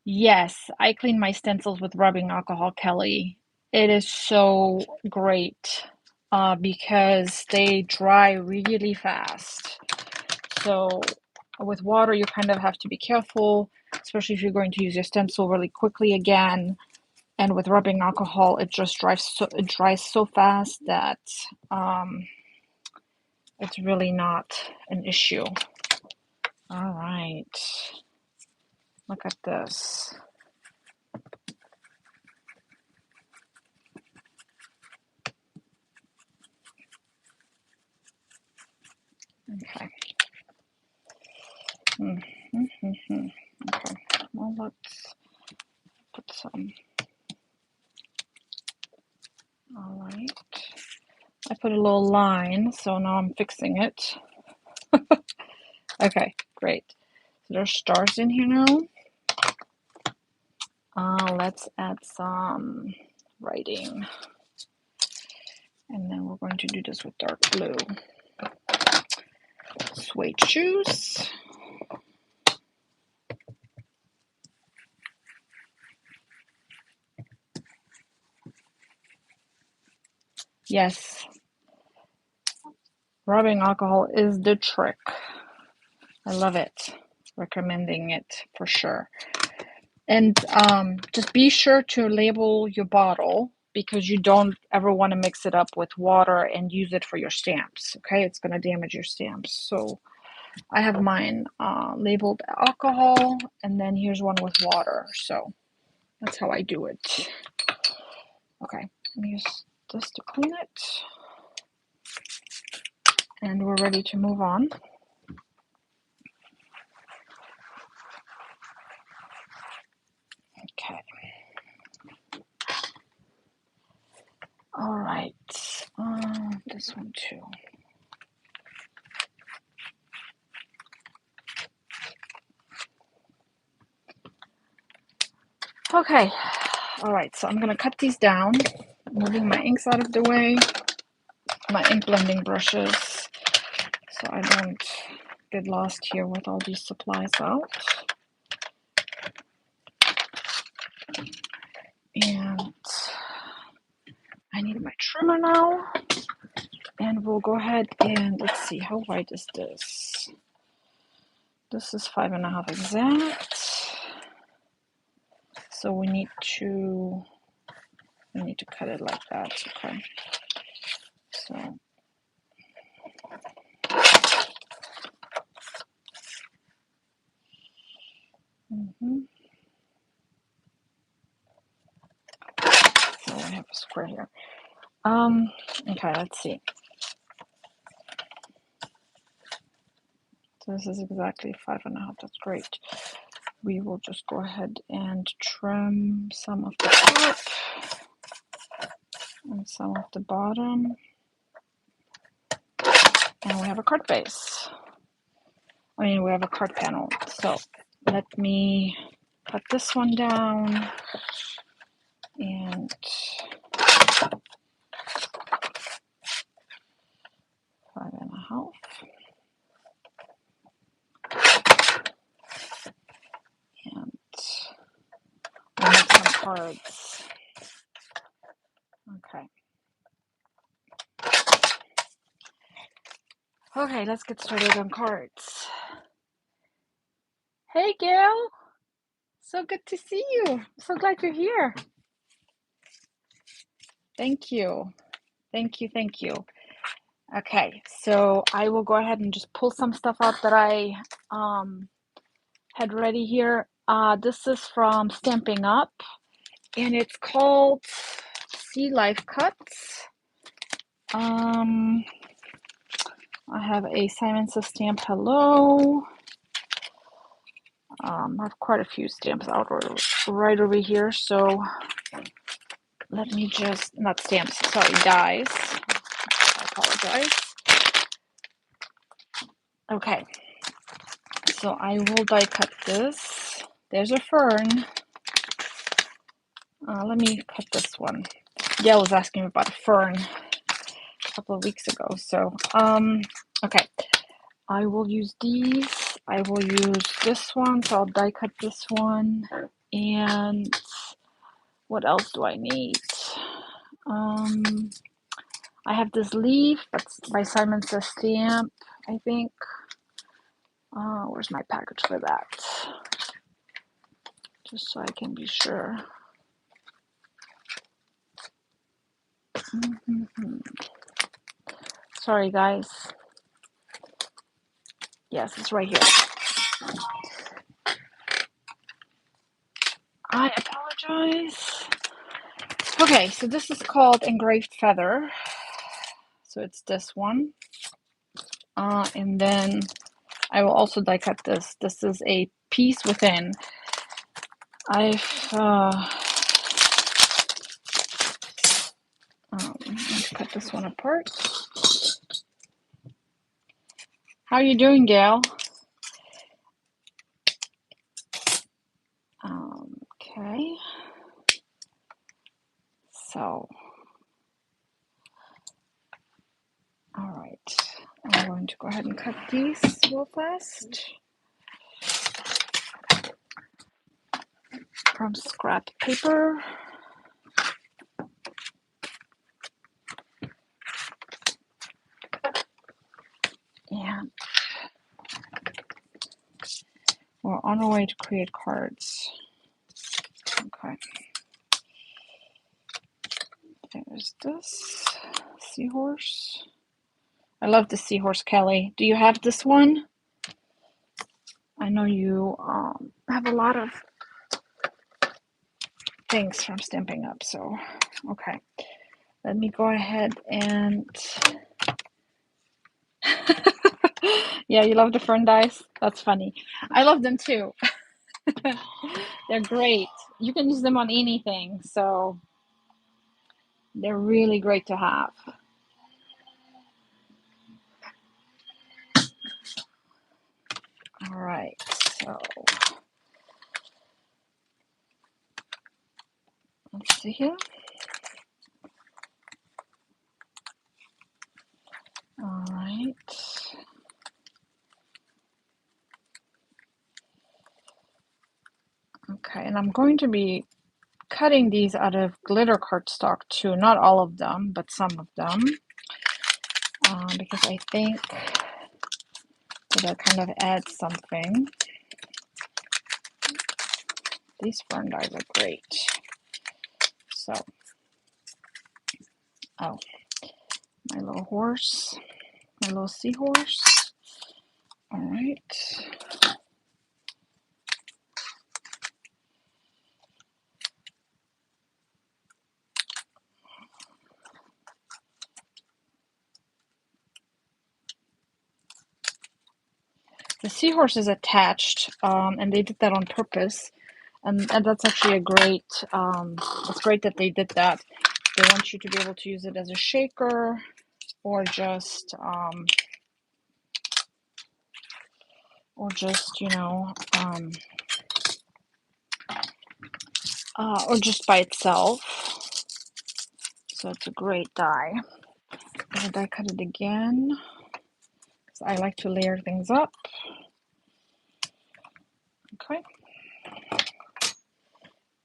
Yes, I clean my stencils with rubbing alcohol, Kelly. It is so great because they dry really fast. So with water, you kind of have to be careful, especially if you're going to use your stencil really quickly again. And with rubbing alcohol, it just dries so fast that it's really not an issue. All right, look at this. Okay, Okay, well, let's put some. All right. I put a little line, so now I'm fixing it. Okay, great. So there's stars in here now. Let's add some writing. And then we're going to do this with dark blue. Suede shoes. Yes, rubbing alcohol is the trick. I love it. Recommending it for sure. And just be sure to label your bottle because you don't ever want to mix it up with water and use it for your stamps. Okay, it's going to damage your stamps. So I have mine labeled alcohol, and then here's one with water. So that's how I do it. Okay, let me use this to clean it. And we're ready to move on. Okay. All right. This one too. Okay. All right. So I'm going to cut these down, moving my inks out of the way, my ink blending brushes, so I don't get lost here with all these supplies out. And I need my trimmer now. And we'll go ahead and let's see, how wide is this? This is 5.5 exact. So we need to cut it like that. Okay. So so I have a square here. Okay, let's see. So this is exactly 5.5. That's great. We will just go ahead and trim some of the top and some of the bottom. And we have a card base. I mean, we have a card panel. So let me cut this one down and 5.5. And we'll make some cards. Okay. Okay, let's get started on cards. Hey, Gail. So good to see you. I'm so glad you're here. Thank you. Thank you. Thank you. Okay, so I will go ahead and just pull some stuff out that I had ready here. This is from Stamping Up, and it's called Sea Life Cuts. I have a Simon Says stamp, hello. I have quite a few stamps out right over here, so let me just, not stamps, sorry, dies. I apologize. Okay, so I will die cut this. There's a fern. Let me cut this one. Gail was asking me about a fern a couple of weeks ago, so, okay. I will use these. I will use this one, so I'll die cut this one. And what else do I need? I have this leaf, that's by Simon Says Stamp, I think. Where's my package for that? Just so I can be sure. Sorry, guys. Yes, it's right here. I apologize. Okay, so this is called Engraved Feather. So it's this one. And then I will also die cut this. This is a piece within. Let's cut this one apart. How are you doing, Gail? Okay. So, all right. I'm going to go ahead and cut these real fast. From scrap paper. And we're on our way to create cards. Okay. There's this seahorse. I love the seahorse, Kelly. Do you have this one? I know you have a lot of things from Stampin' Up, so okay. Let me go ahead and yeah, you love the fern dies? That's funny. I love them too. They're great. You can use them on anything, so they're really great to have. All right, so let's see here. All right. Okay, and I'm going to be cutting these out of glitter cardstock too. Not all of them, but some of them. Because I think that kind of adds something. These fern dies are great. So, oh, my little horse, my little seahorse. All right. The seahorse is attached, and they did that on purpose. And that's actually a great, it's great that they did that. They want you to be able to use it as a shaker or just, you know, or just by itself. So it's a great die. I'm gonna die cut it again, because I like to layer things up. Okay.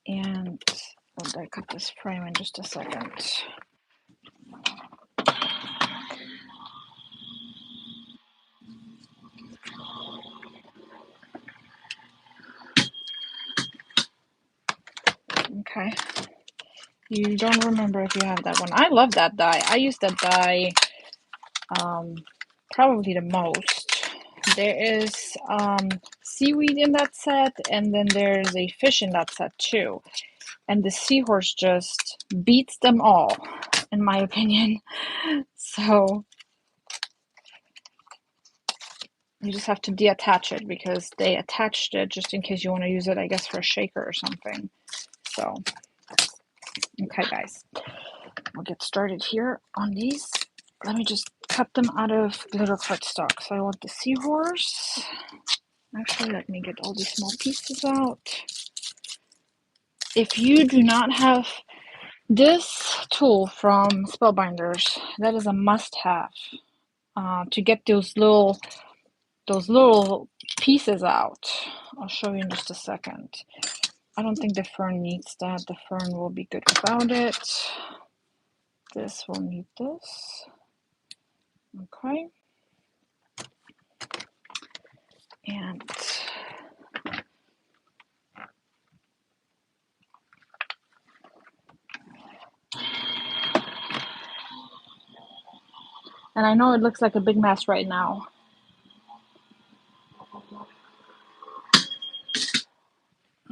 And I'll die cut this frame in just a second. Okay. You don't remember if you have that one. I love that die. I use that die probably the most. There is seaweed in that set, and then there's a fish in that set too. And the seahorse just beats them all, in my opinion. So you just have to deattach it, because they attached it just in case you want to use it, I guess, for a shaker or something. So, okay, guys, we'll get started here on these. Let me just cut them out of glitter cardstock. So I want the seahorse. Actually, let me get all these small pieces out. If you do not have this tool from Spellbinders, that is a must-have to get those little pieces out. I'll show you in just a second. I don't think the fern needs that. The fern will be good without it. This will need this. Okay. And I know it looks like a big mess right now.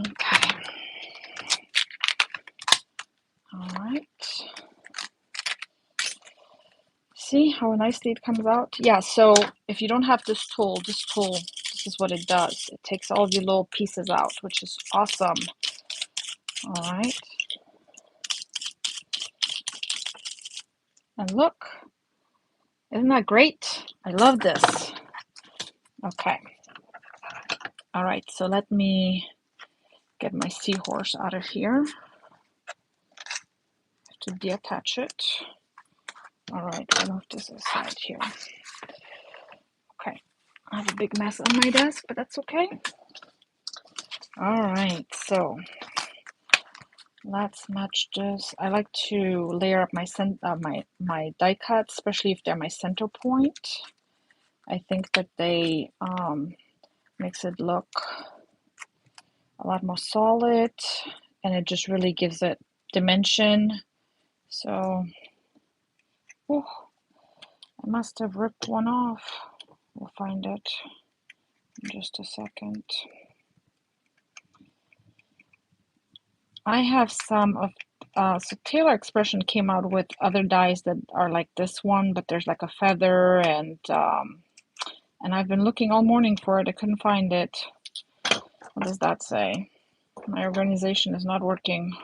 Okay. All right. See how nicely it comes out? Yeah, so if you don't have this tool this is what it does. It takes all the little pieces out, which is awesome. All right. And look, isn't that great? I love this. Okay. All right, so let me get my seahorse out of here to deattach it. All right, I'll move this aside here. Okay, I have a big mess on my desk, but that's okay. All right, so let's match this. I like to layer up my my die cuts, especially if they're my center point. I think that they makes it look a lot more solid, and it just really gives it dimension. So, oh, I must have ripped one off. We'll find it in just a second. I have some of, so Taylor Expression came out with other dies that are like this one, but there's like a feather, and I've been looking all morning for it. I couldn't find it. What does that say? My organization is not working.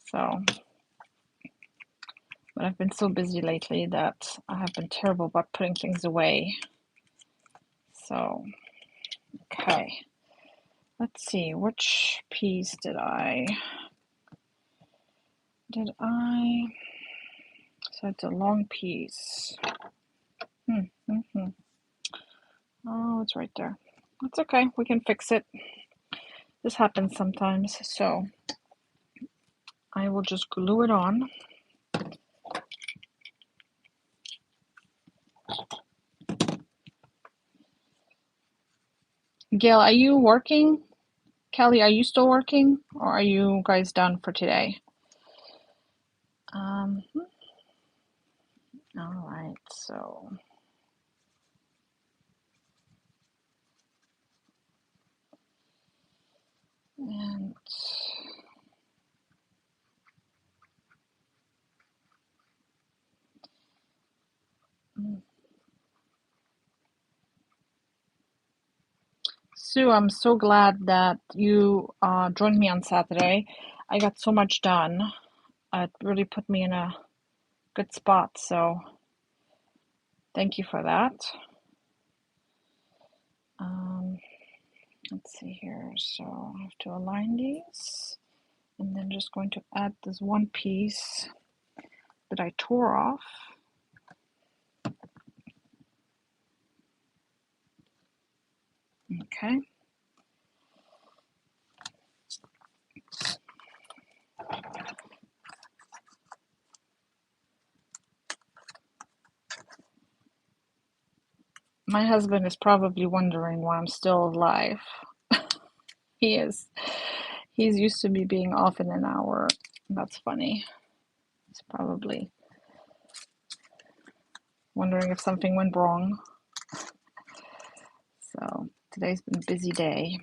So, but I've been so busy lately that I have been terrible about putting things away. So, okay. Let's see, which piece did I, so it's a long piece. Oh, it's right there. That's okay, we can fix it. This happens sometimes, so I will just glue it on. Gail, are you working? Kelly, are you still working, or are you guys done for today? All right, so and Sue, I'm so glad that you joined me on Saturday. I got so much done. It really put me in a good spot, so thank you for that. Let's see here. So I have to align these, and then just going to add this one piece that I tore off. Okay. My husband is probably wondering why I'm still alive. He is. He's used to me being off in an hour. That's funny. He's probably wondering if something went wrong. So today's been a busy day.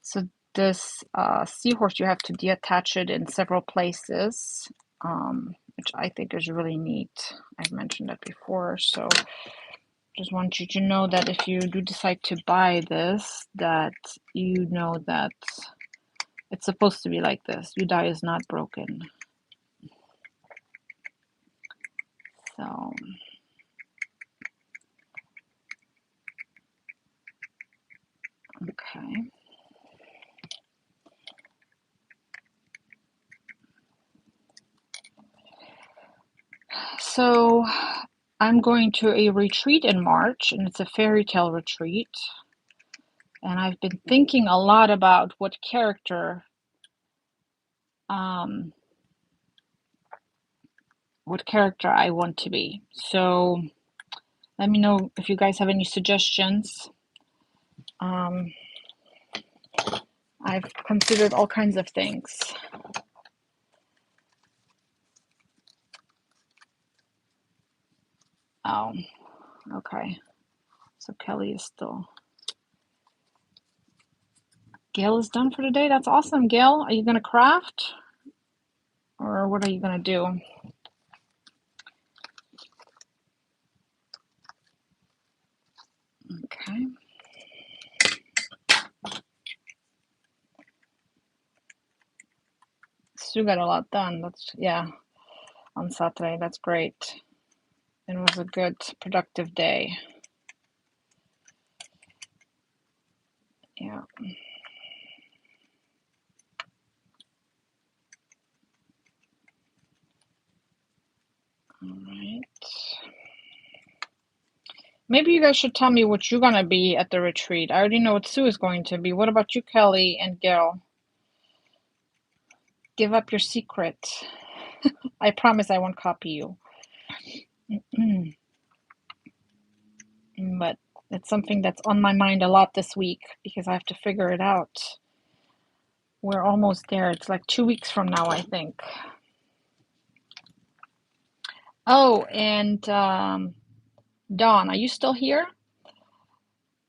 So this seahorse, you have to deattach it in several places, which I think is really neat. I've mentioned that before, so just want you to know that if you do decide to buy this, that you know that it's supposed to be like this. Your die is not broken. So okay. So I'm going to a retreat in March, and it's a fairy tale retreat. And I've been thinking a lot about what character I want to be. So let me know if you guys have any suggestions. I've considered all kinds of things. Oh, okay. So Kelly is still. Gail is done for today. That's awesome, Gail. Are you going to craft? Or what are you going to do? Okay. Sue got a lot done. That's, yeah, on Saturday. That's great. It was a good, productive day. Yeah. All right. Maybe you guys should tell me what you're gonna be at the retreat. I already know what Sue is going to be. What about you, Kelly and Gail? Give up your secret. I promise I won't copy you. But it's something that's on my mind a lot this week because I have to figure it out. We're almost there. It's like 2 weeks from now, I think. Oh, and Dawn, are you still here?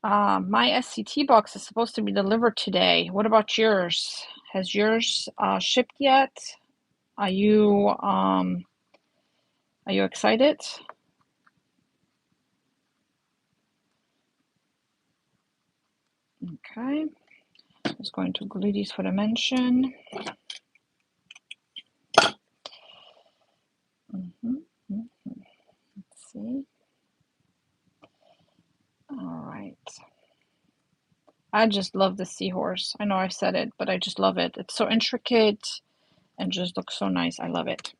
My SCT box is supposed to be delivered today. What about yours? Has yours shipped yet? Are you excited? Okay. I'm just going to glue these for dimension. Let's see. All right. I just love the seahorse. I know I've said it, but I just love it. It's so intricate and just looks so nice. I love it.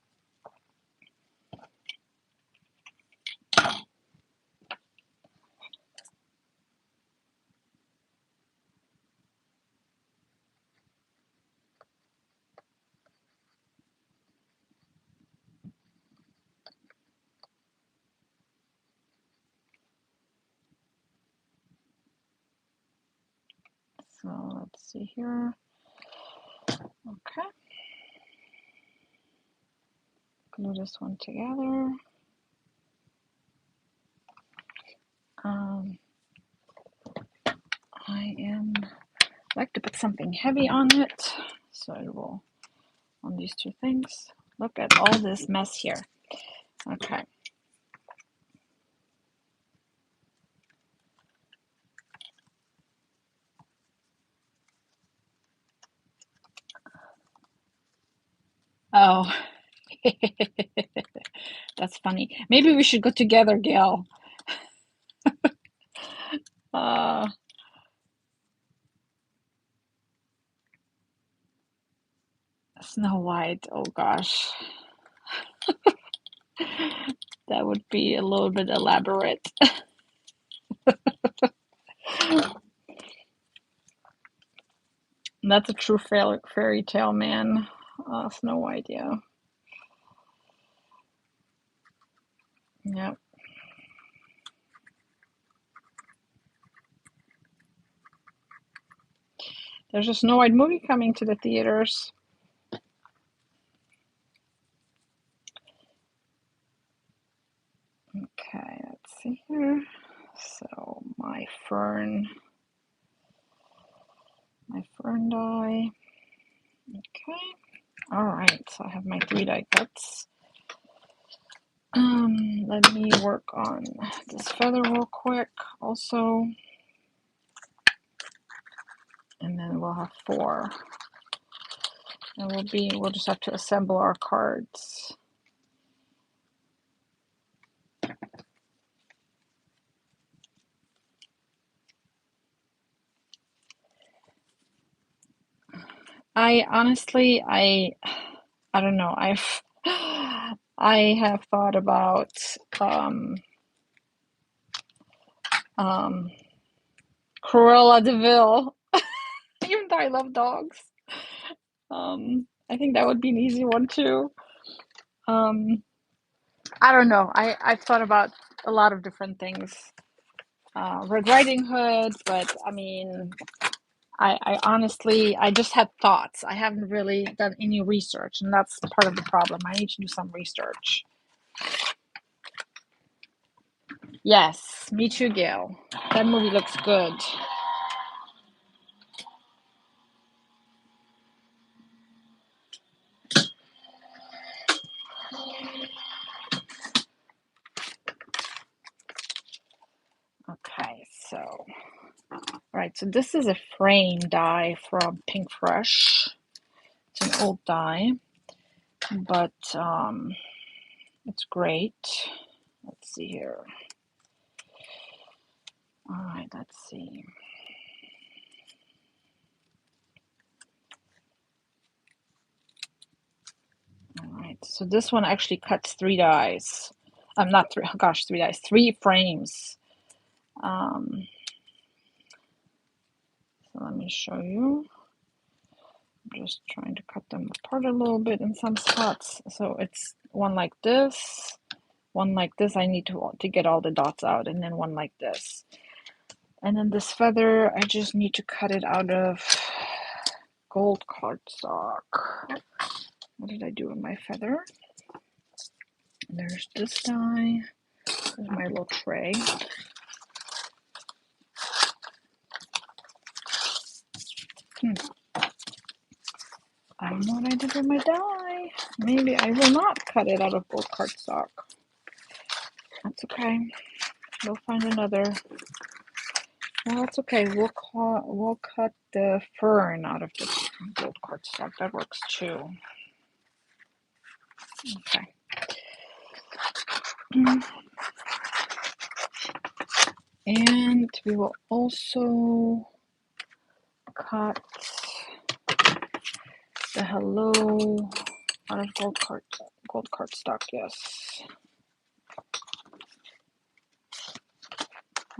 So let's see here. Okay. Glue this one together. I like to put something heavy on it, so I will on these two things. Look at all this mess here. Okay. Oh, that's funny. Maybe we should go together, Gail. Snow White. Oh gosh, that would be a little bit elaborate. That's a true fairy tale, man. Snow White, yeah. Yep. There's a Snow White movie coming to the theaters. Okay, let's see here. So my fern die. Okay. All right. So I have my 3 die cuts. Let me work on this feather real quick also. And then we'll have 4. And we'll just have to assemble our cards. I honestly, I don't know. I have thought about Cruella de Vil, even though I love dogs. I think that would be an easy one too. I don't know. I've thought about a lot of different things. Red Riding Hood, but I mean, I honestly, I just had thoughts. I haven't really done any research, and that's part of the problem. I need to do some research. Yes, me too, Gail. That movie looks good. Okay, so right, so this is a frame die from Pink Fresh. It's an old die, but it's great. Let's see here. All right, let's see. All right, so this one actually cuts 3 dies. Not 3, gosh, 3 dies, 3 frames. So let me show you. I'm just trying to cut them apart a little bit in some spots. So it's one like this, one like this. I need to get all the dots out, and then one like this. And then this feather, I just need to cut it out of gold cardstock. What did I do with my feather? There's this die. There's my little tray. I don't know what I did with my die. Maybe I will not cut it out of gold cardstock. That's okay. We'll find another. Well, that's okay. We'll cut the fern out of the gold cardstock. That works too. Okay. And we will also cut the hello out of gold cardstock. Yes.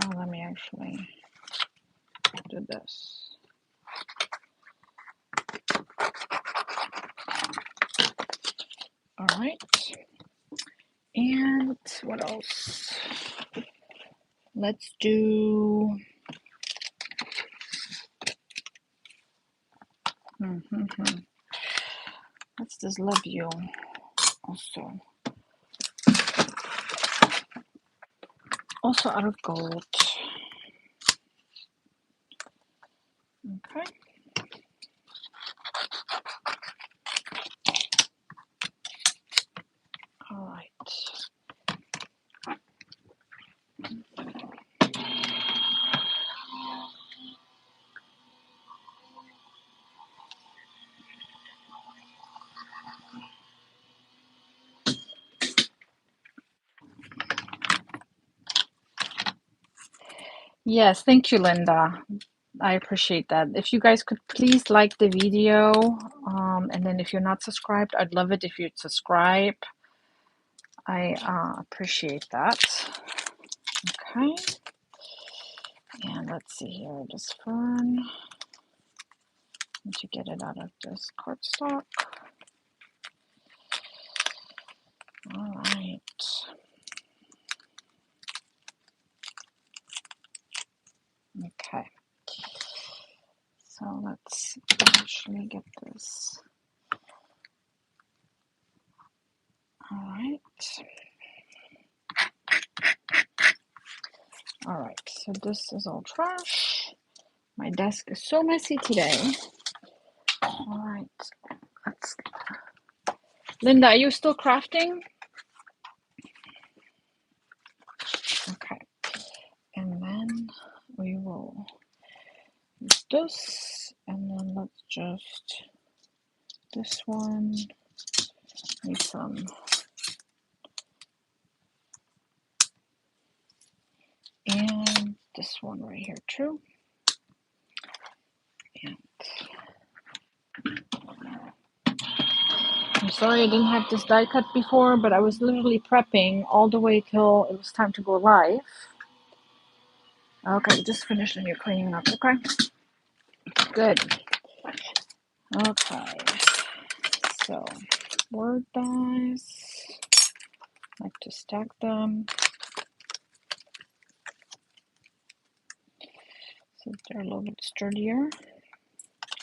Oh, let me actually do this. All right. And what else? Let's do. What's this? Love you. Also out of gold. Okay. All right. Yes, thank you, Linda. I appreciate that. If you guys could please like the video, and then if you're not subscribed, I'd love it if you'd subscribe. I appreciate that. Okay. And let's see here, this fern. Need to get it out of this cardstock. All right. Okay. So let's actually get this. All right. All right, so this is all trash. My desk is so messy today. All right, let's. Linda, are you still crafting? Okay, and then we will use this, and then let's just this one. Need some. And this one right here too. And I'm sorry I didn't have this die cut before, but I was literally prepping all the way till it was time to go live. Okay, just finished and you're cleaning up, okay? Good. Okay, so word dies, like to stack them so they're a little bit sturdier.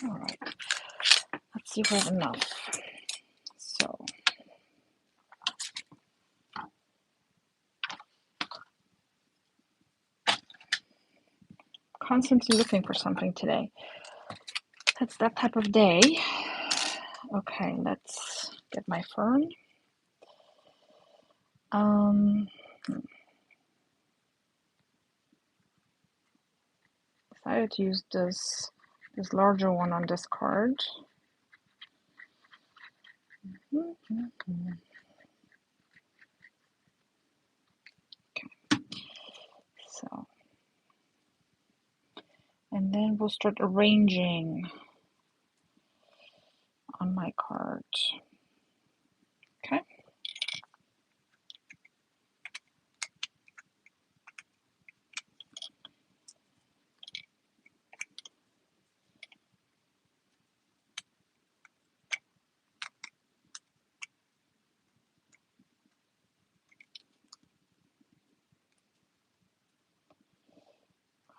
All right, let's see if we have enough. So constantly looking for something today. It's that type of day. Okay, let's get my fern. decided to use this larger one on this card. Okay. So, and then we'll start arranging on my card. Okay.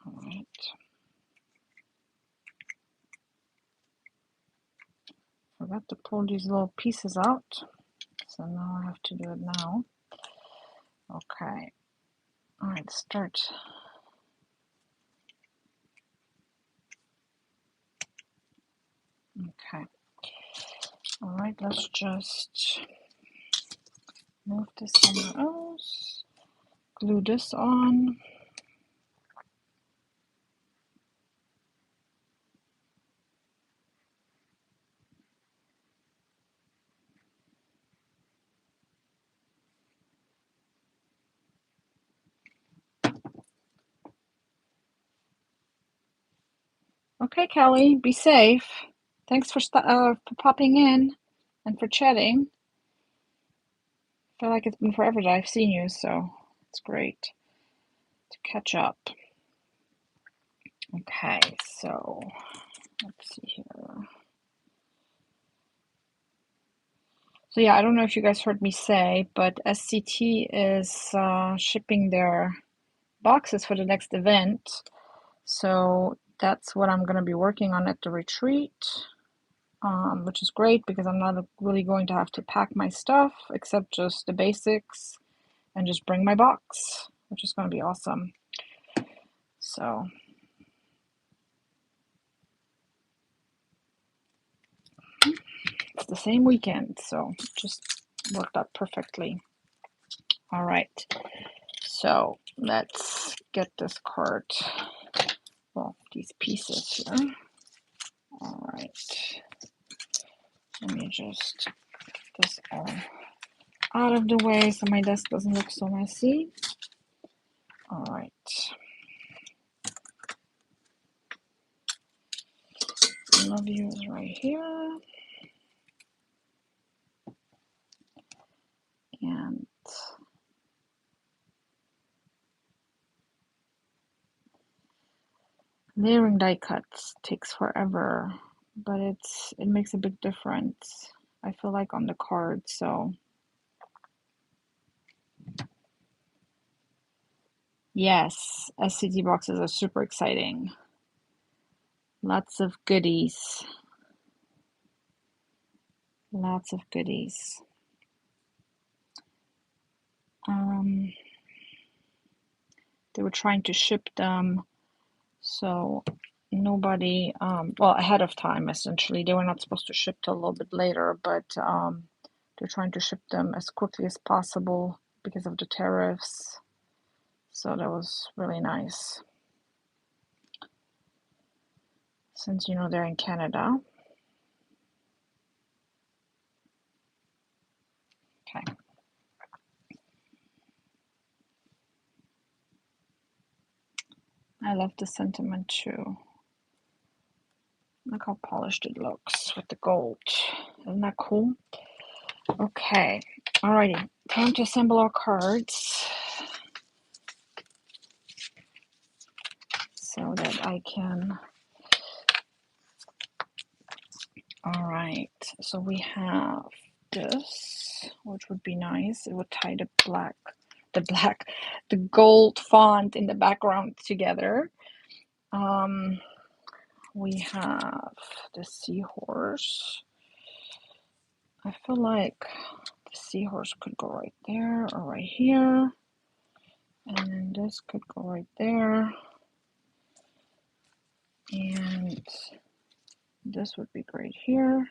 All right. Forgot to pull these little pieces out, so now I have to do it now. Okay. All right, start. Okay. All right, let's just move this somewhere else. Glue this on. Okay, Kelly, be safe. Thanks for popping in and for chatting. I feel like it's been forever that I've seen you, so it's great to catch up. Okay, so let's see here. So yeah, I don't know if you guys heard me say, but SCT is shipping their boxes for the next event. So that's what I'm going to be working on at the retreat, which is great because I'm not really going to have to pack my stuff except just the basics and just bring my box, which is going to be awesome. So it's the same weekend, so just worked out perfectly. All right, so let's get this card, well, these pieces here. All right, let me just get this all out of the way so my desk doesn't look so messy. All right. Love you is right here. And layering die cuts takes forever, but it makes a big difference, I feel like, on the card. So yes, SCT boxes are super exciting. Lots of goodies. Lots of goodies. They were trying to ship them, so nobody, well, ahead of time, essentially. They were not supposed to ship till a little bit later, but they're trying to ship them as quickly as possible because of the tariffs. So that was really nice. Since, you know, they're in Canada. Okay. I love the sentiment too. Look how polished it looks with the gold. Isn't that cool? Okay. Alrighty. Time to assemble our cards so that I can. Alright. So we have this, which would be nice. It would tie the gold font in the background together. We have the seahorse. I feel like the seahorse could go right there or right here. And then this could go right there. And this would be great here.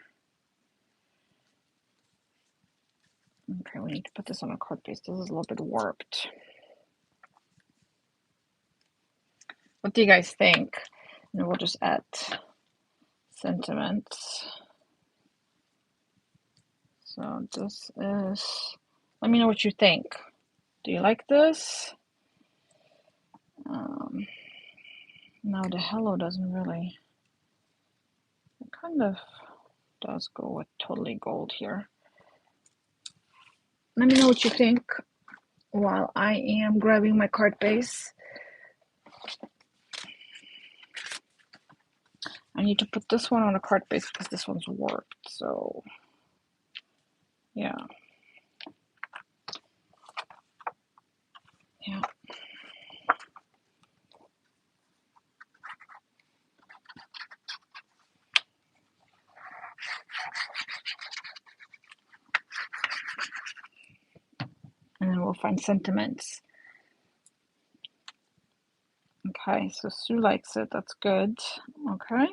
Okay, we need to put this on a card base. This is a little bit warped. What do you guys think? And we'll just add sentiments. So this is, let me know what you think. Do you like this? Now the hello doesn't really, it kind of does go with totally gold here. Let me know what you think while I am grabbing my card base. I need to put this one on a card base because this one's warped, so yeah. Yeah. And then we'll find sentiments. Okay, so Sue likes it. That's good. Okay,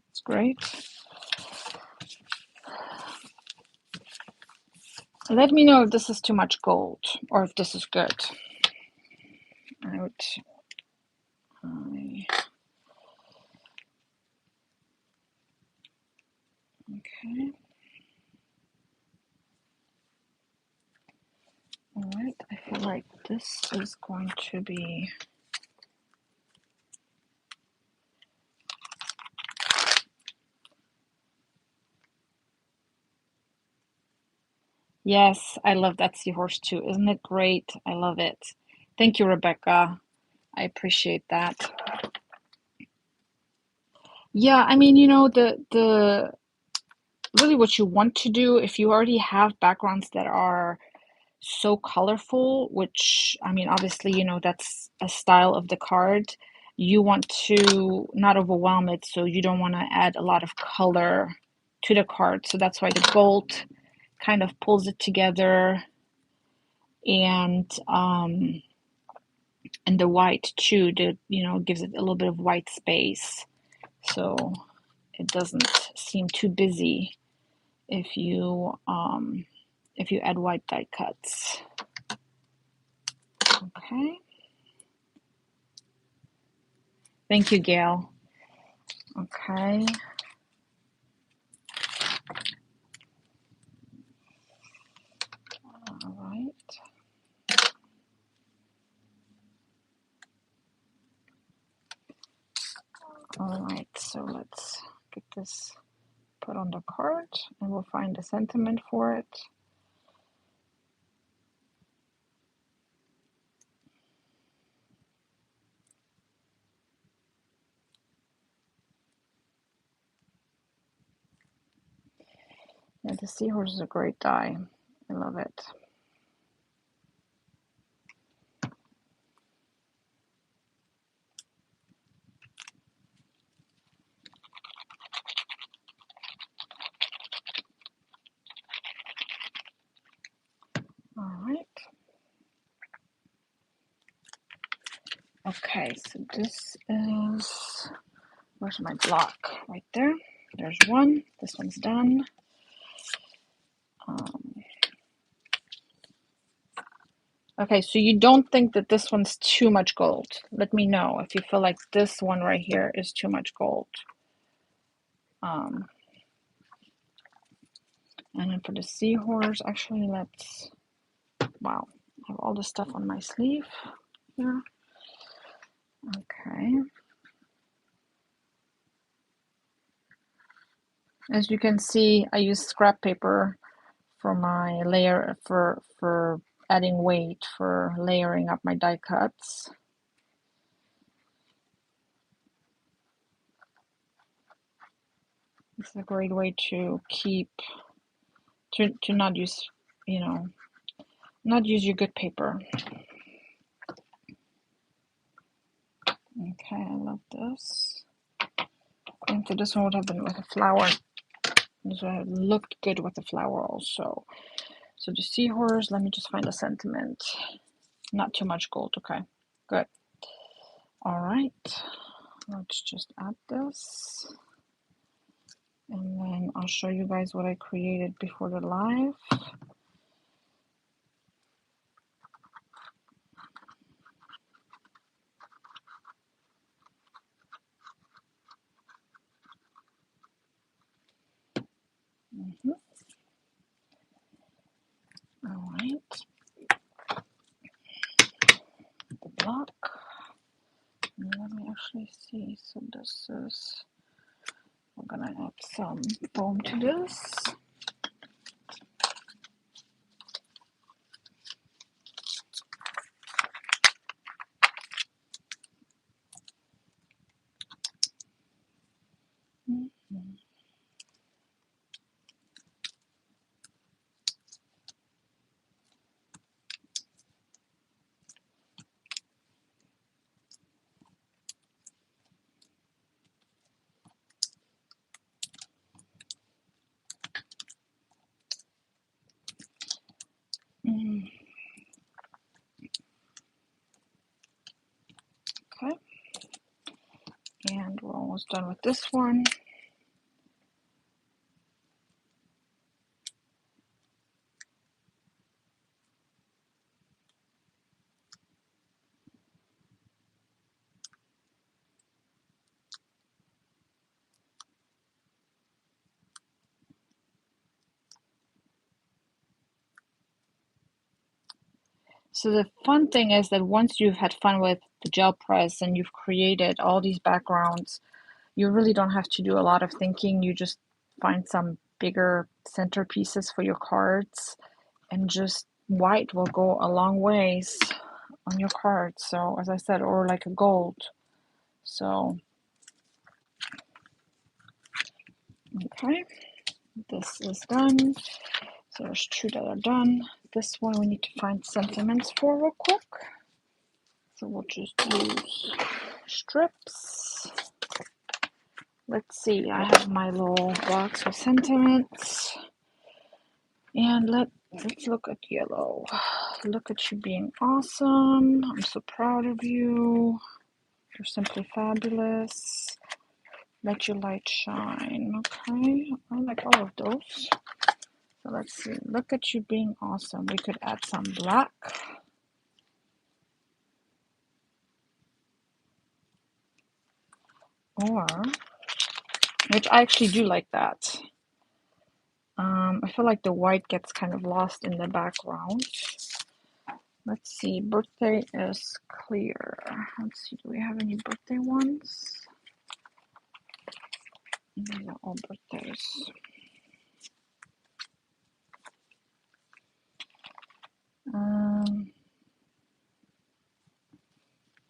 that's great. Let me know if this is too much gold or if this is good. Okay. All right, I feel like this is going to be. Yes, I love that seahorse too. Isn't it great? I love it. Thank you, Rebecca. I appreciate that. Yeah, I mean, the really what you want to do if you already have backgrounds that are so colorful, which I mean, obviously, that's a style of the card. You want to not overwhelm it, so you don't want to add a lot of color to the card. So that's why the gold kind of pulls it together, and the white too, gives it a little bit of white space, so it doesn't seem too busy if you add white die cuts. Okay. Thank you, Gail. Okay. All right. All right, so let's get this put on the card and we'll find a sentiment for it. Yeah, the seahorse is a great die. I love it. All right. Okay, so this is, where's my block? Right there. There's one. This one's done. Okay, so you don't think that this one's too much gold. Let me know if you feel like this one right here is too much gold. And then for the seahorse, actually, wow, I have all the stuff on my sleeve here. Okay. As you can see, I use scrap paper for my layer, for adding weight, for layering up my die cuts. This is a great way to keep, to not use, not use your good paper. Okay, I love this. I think this one would have been with a flower. This would have looked good with a flower also. So the seahorse, let me just find a sentiment. Not too much gold, okay, good. All right, let's just add this. And then I'll show you guys what I created before the live. All right. The block. Let me actually see. So this is, we're gonna add some foam to this. Okay, and we're almost done with this one. So the fun thing is that once you've had fun with the gel press and you've created all these backgrounds, you really don't have to do a lot of thinking. You just find some bigger centerpieces for your cards, and just white will go a long ways on your cards. So as I said, or like a gold. So, okay, this is done. So there's two that are done. This one we need to find sentiments for real quick. So we'll just use strips. Let's see, I have my little box of sentiments. And let's look at yellow. Look at you being awesome. I'm so proud of you. You're simply fabulous. Let your light shine. Okay, I like all of those. So let's see. Look at you being awesome. We could add some black. Or, which I actually do like that. I feel like the white gets kind of lost in the background. Let's see, birthday is clear. Let's see, do we have any birthday ones? These are all birthdays.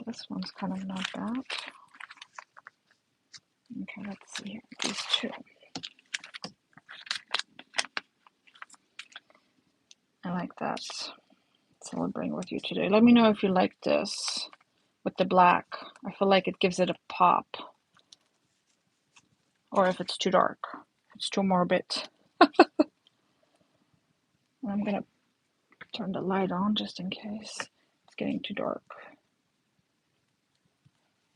This one's kind of not bad. Okay, let's see here, these two. I like that. Celebrating with you today. Let me know if you like this with the black. I feel like it gives it a pop. Or if it's too dark. If it's too morbid. I'm gonna turn the light on just in case it's getting too dark.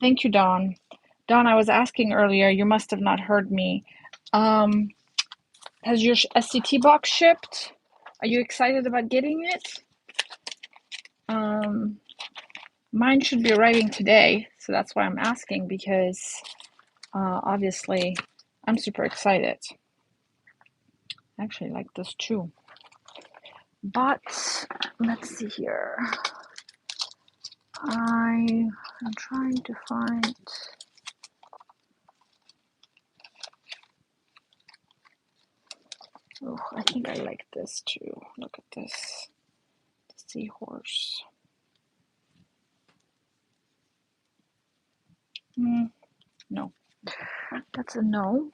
Thank you, Dawn. Dawn, I was asking earlier, you must have not heard me. Has your SCT box shipped? Are you excited about getting it? Mine should be arriving today, so that's why I'm asking, because obviously I'm super excited. I actually like this too. But let's see here. I am trying to find. Oh, I think I like this too. Look at this. The seahorse. No. That's a no.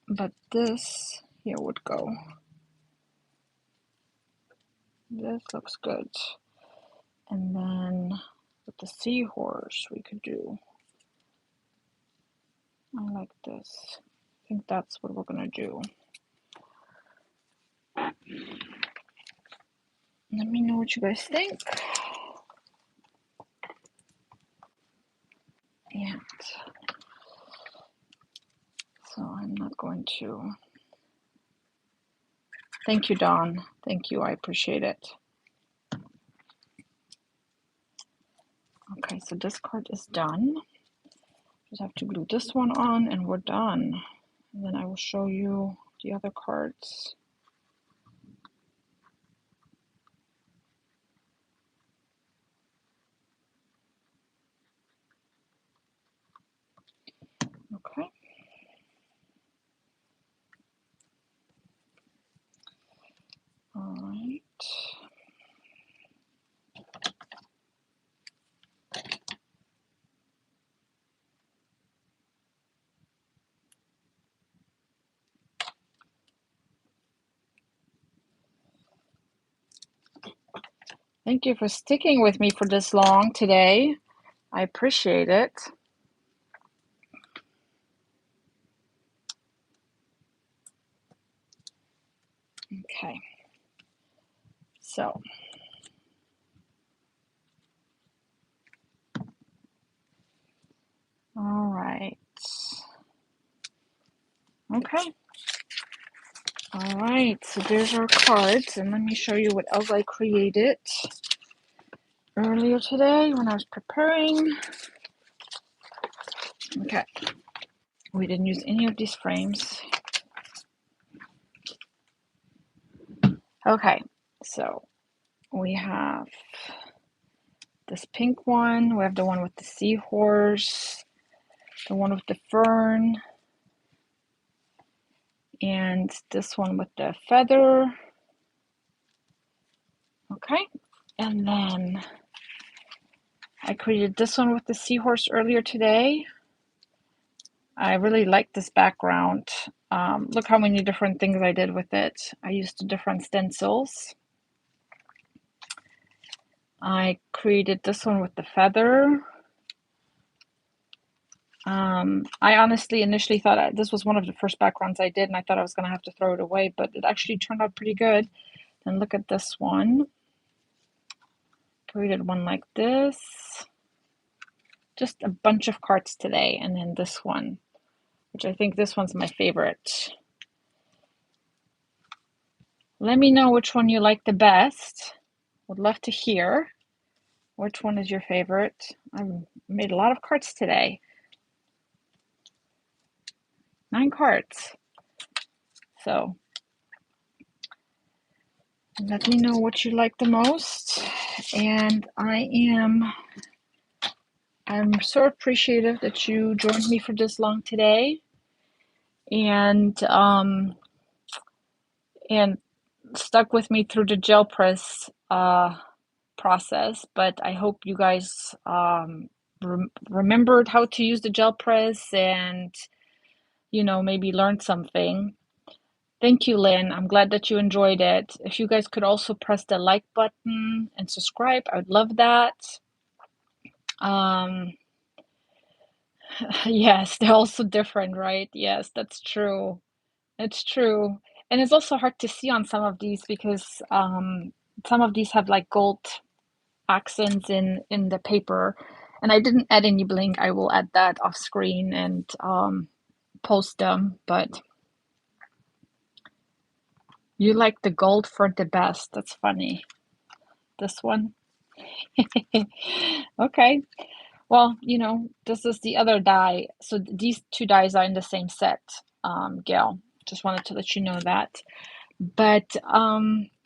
But this here would go. This looks good. And then with the seahorse we could do. I like this. I think that's what we're gonna do. Let me know what you guys think. And so I'm not going to. Thank you, Dawn. Thank you. I appreciate it. Okay, so this card is done. Just have to glue this one on and we're done. And then I will show you the other cards. Okay. All right. Thank you for sticking with me for this long today. I appreciate it. Okay. So, all right. Okay. All right, so there's our cards, and let me show you what else I created earlier today when I was preparing. Okay, we didn't use any of these frames. Okay, so we have this pink one, we have the one with the seahorse, the one with the fern, and this one with the feather. Okay, and then I created this one with the seahorse earlier today. I really like this background. Look how many different things I did with it. I used different stencils. I created this one with the feather. I honestly initially thought this was one of the first backgrounds I did, and I thought I was going to have to throw it away, but it actually turned out pretty good. And look at this one. Created one like this. Just a bunch of cards today, and then this one, which I think this one's my favorite. Let me know which one you like the best. Would love to hear. Which one is your favorite? I've made a lot of cards today. 9 cards. So let me know what you like the most. And I'm so appreciative that you joined me for this long today. And stuck with me through the gel press process. But I hope you guys remembered how to use the gel press and maybe learned something. Thank you, Lynn. I'm glad that you enjoyed it. If you guys could also press the like button and subscribe, I would love that. Yes, they're also different, right? Yes, that's true. It's true. And it's also hard to see on some of these because some of these have like gold accents in the paper. And I didn't add any bling. I will add that off screen and post them. But you like the gold for the best. That's funny. This one. Okay. Well, this is the other die. So these 2 dies are in the same set, Gail. Just wanted to let you know that. But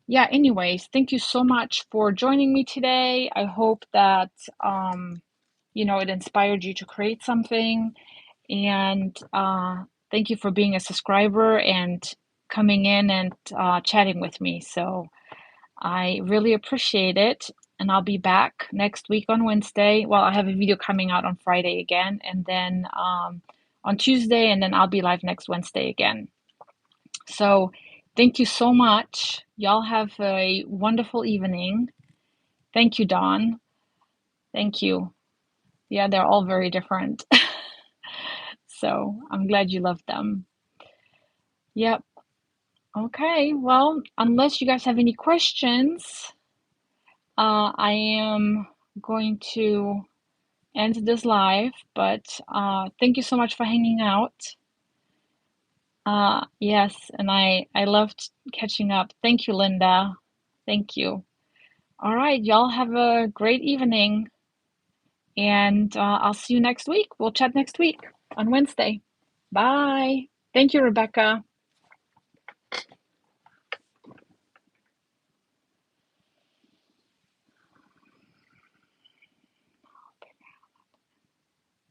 yeah, anyways, thank you so much for joining me today. I hope that it inspired you to create something. And thank you for being a subscriber and coming in and chatting with me. So I really appreciate it. And I'll be back next week on Wednesday. Well, I have a video coming out on Friday again, and then on Tuesday, and then I'll be live next Wednesday again. So thank you so much. Y'all have a wonderful evening. Thank you, Dawn. Thank you. Yeah, they're all very different. So I'm glad you love them. Yep. Okay, well, unless you guys have any questions, I am going to end this live, but thank you so much for hanging out. Yes, and I loved catching up. Thank you, Linda. Thank you. All right, y'all have a great evening, and I'll see you next week. We'll chat next week on Wednesday. Bye. Thank you, Rebecca.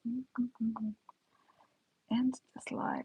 End this live.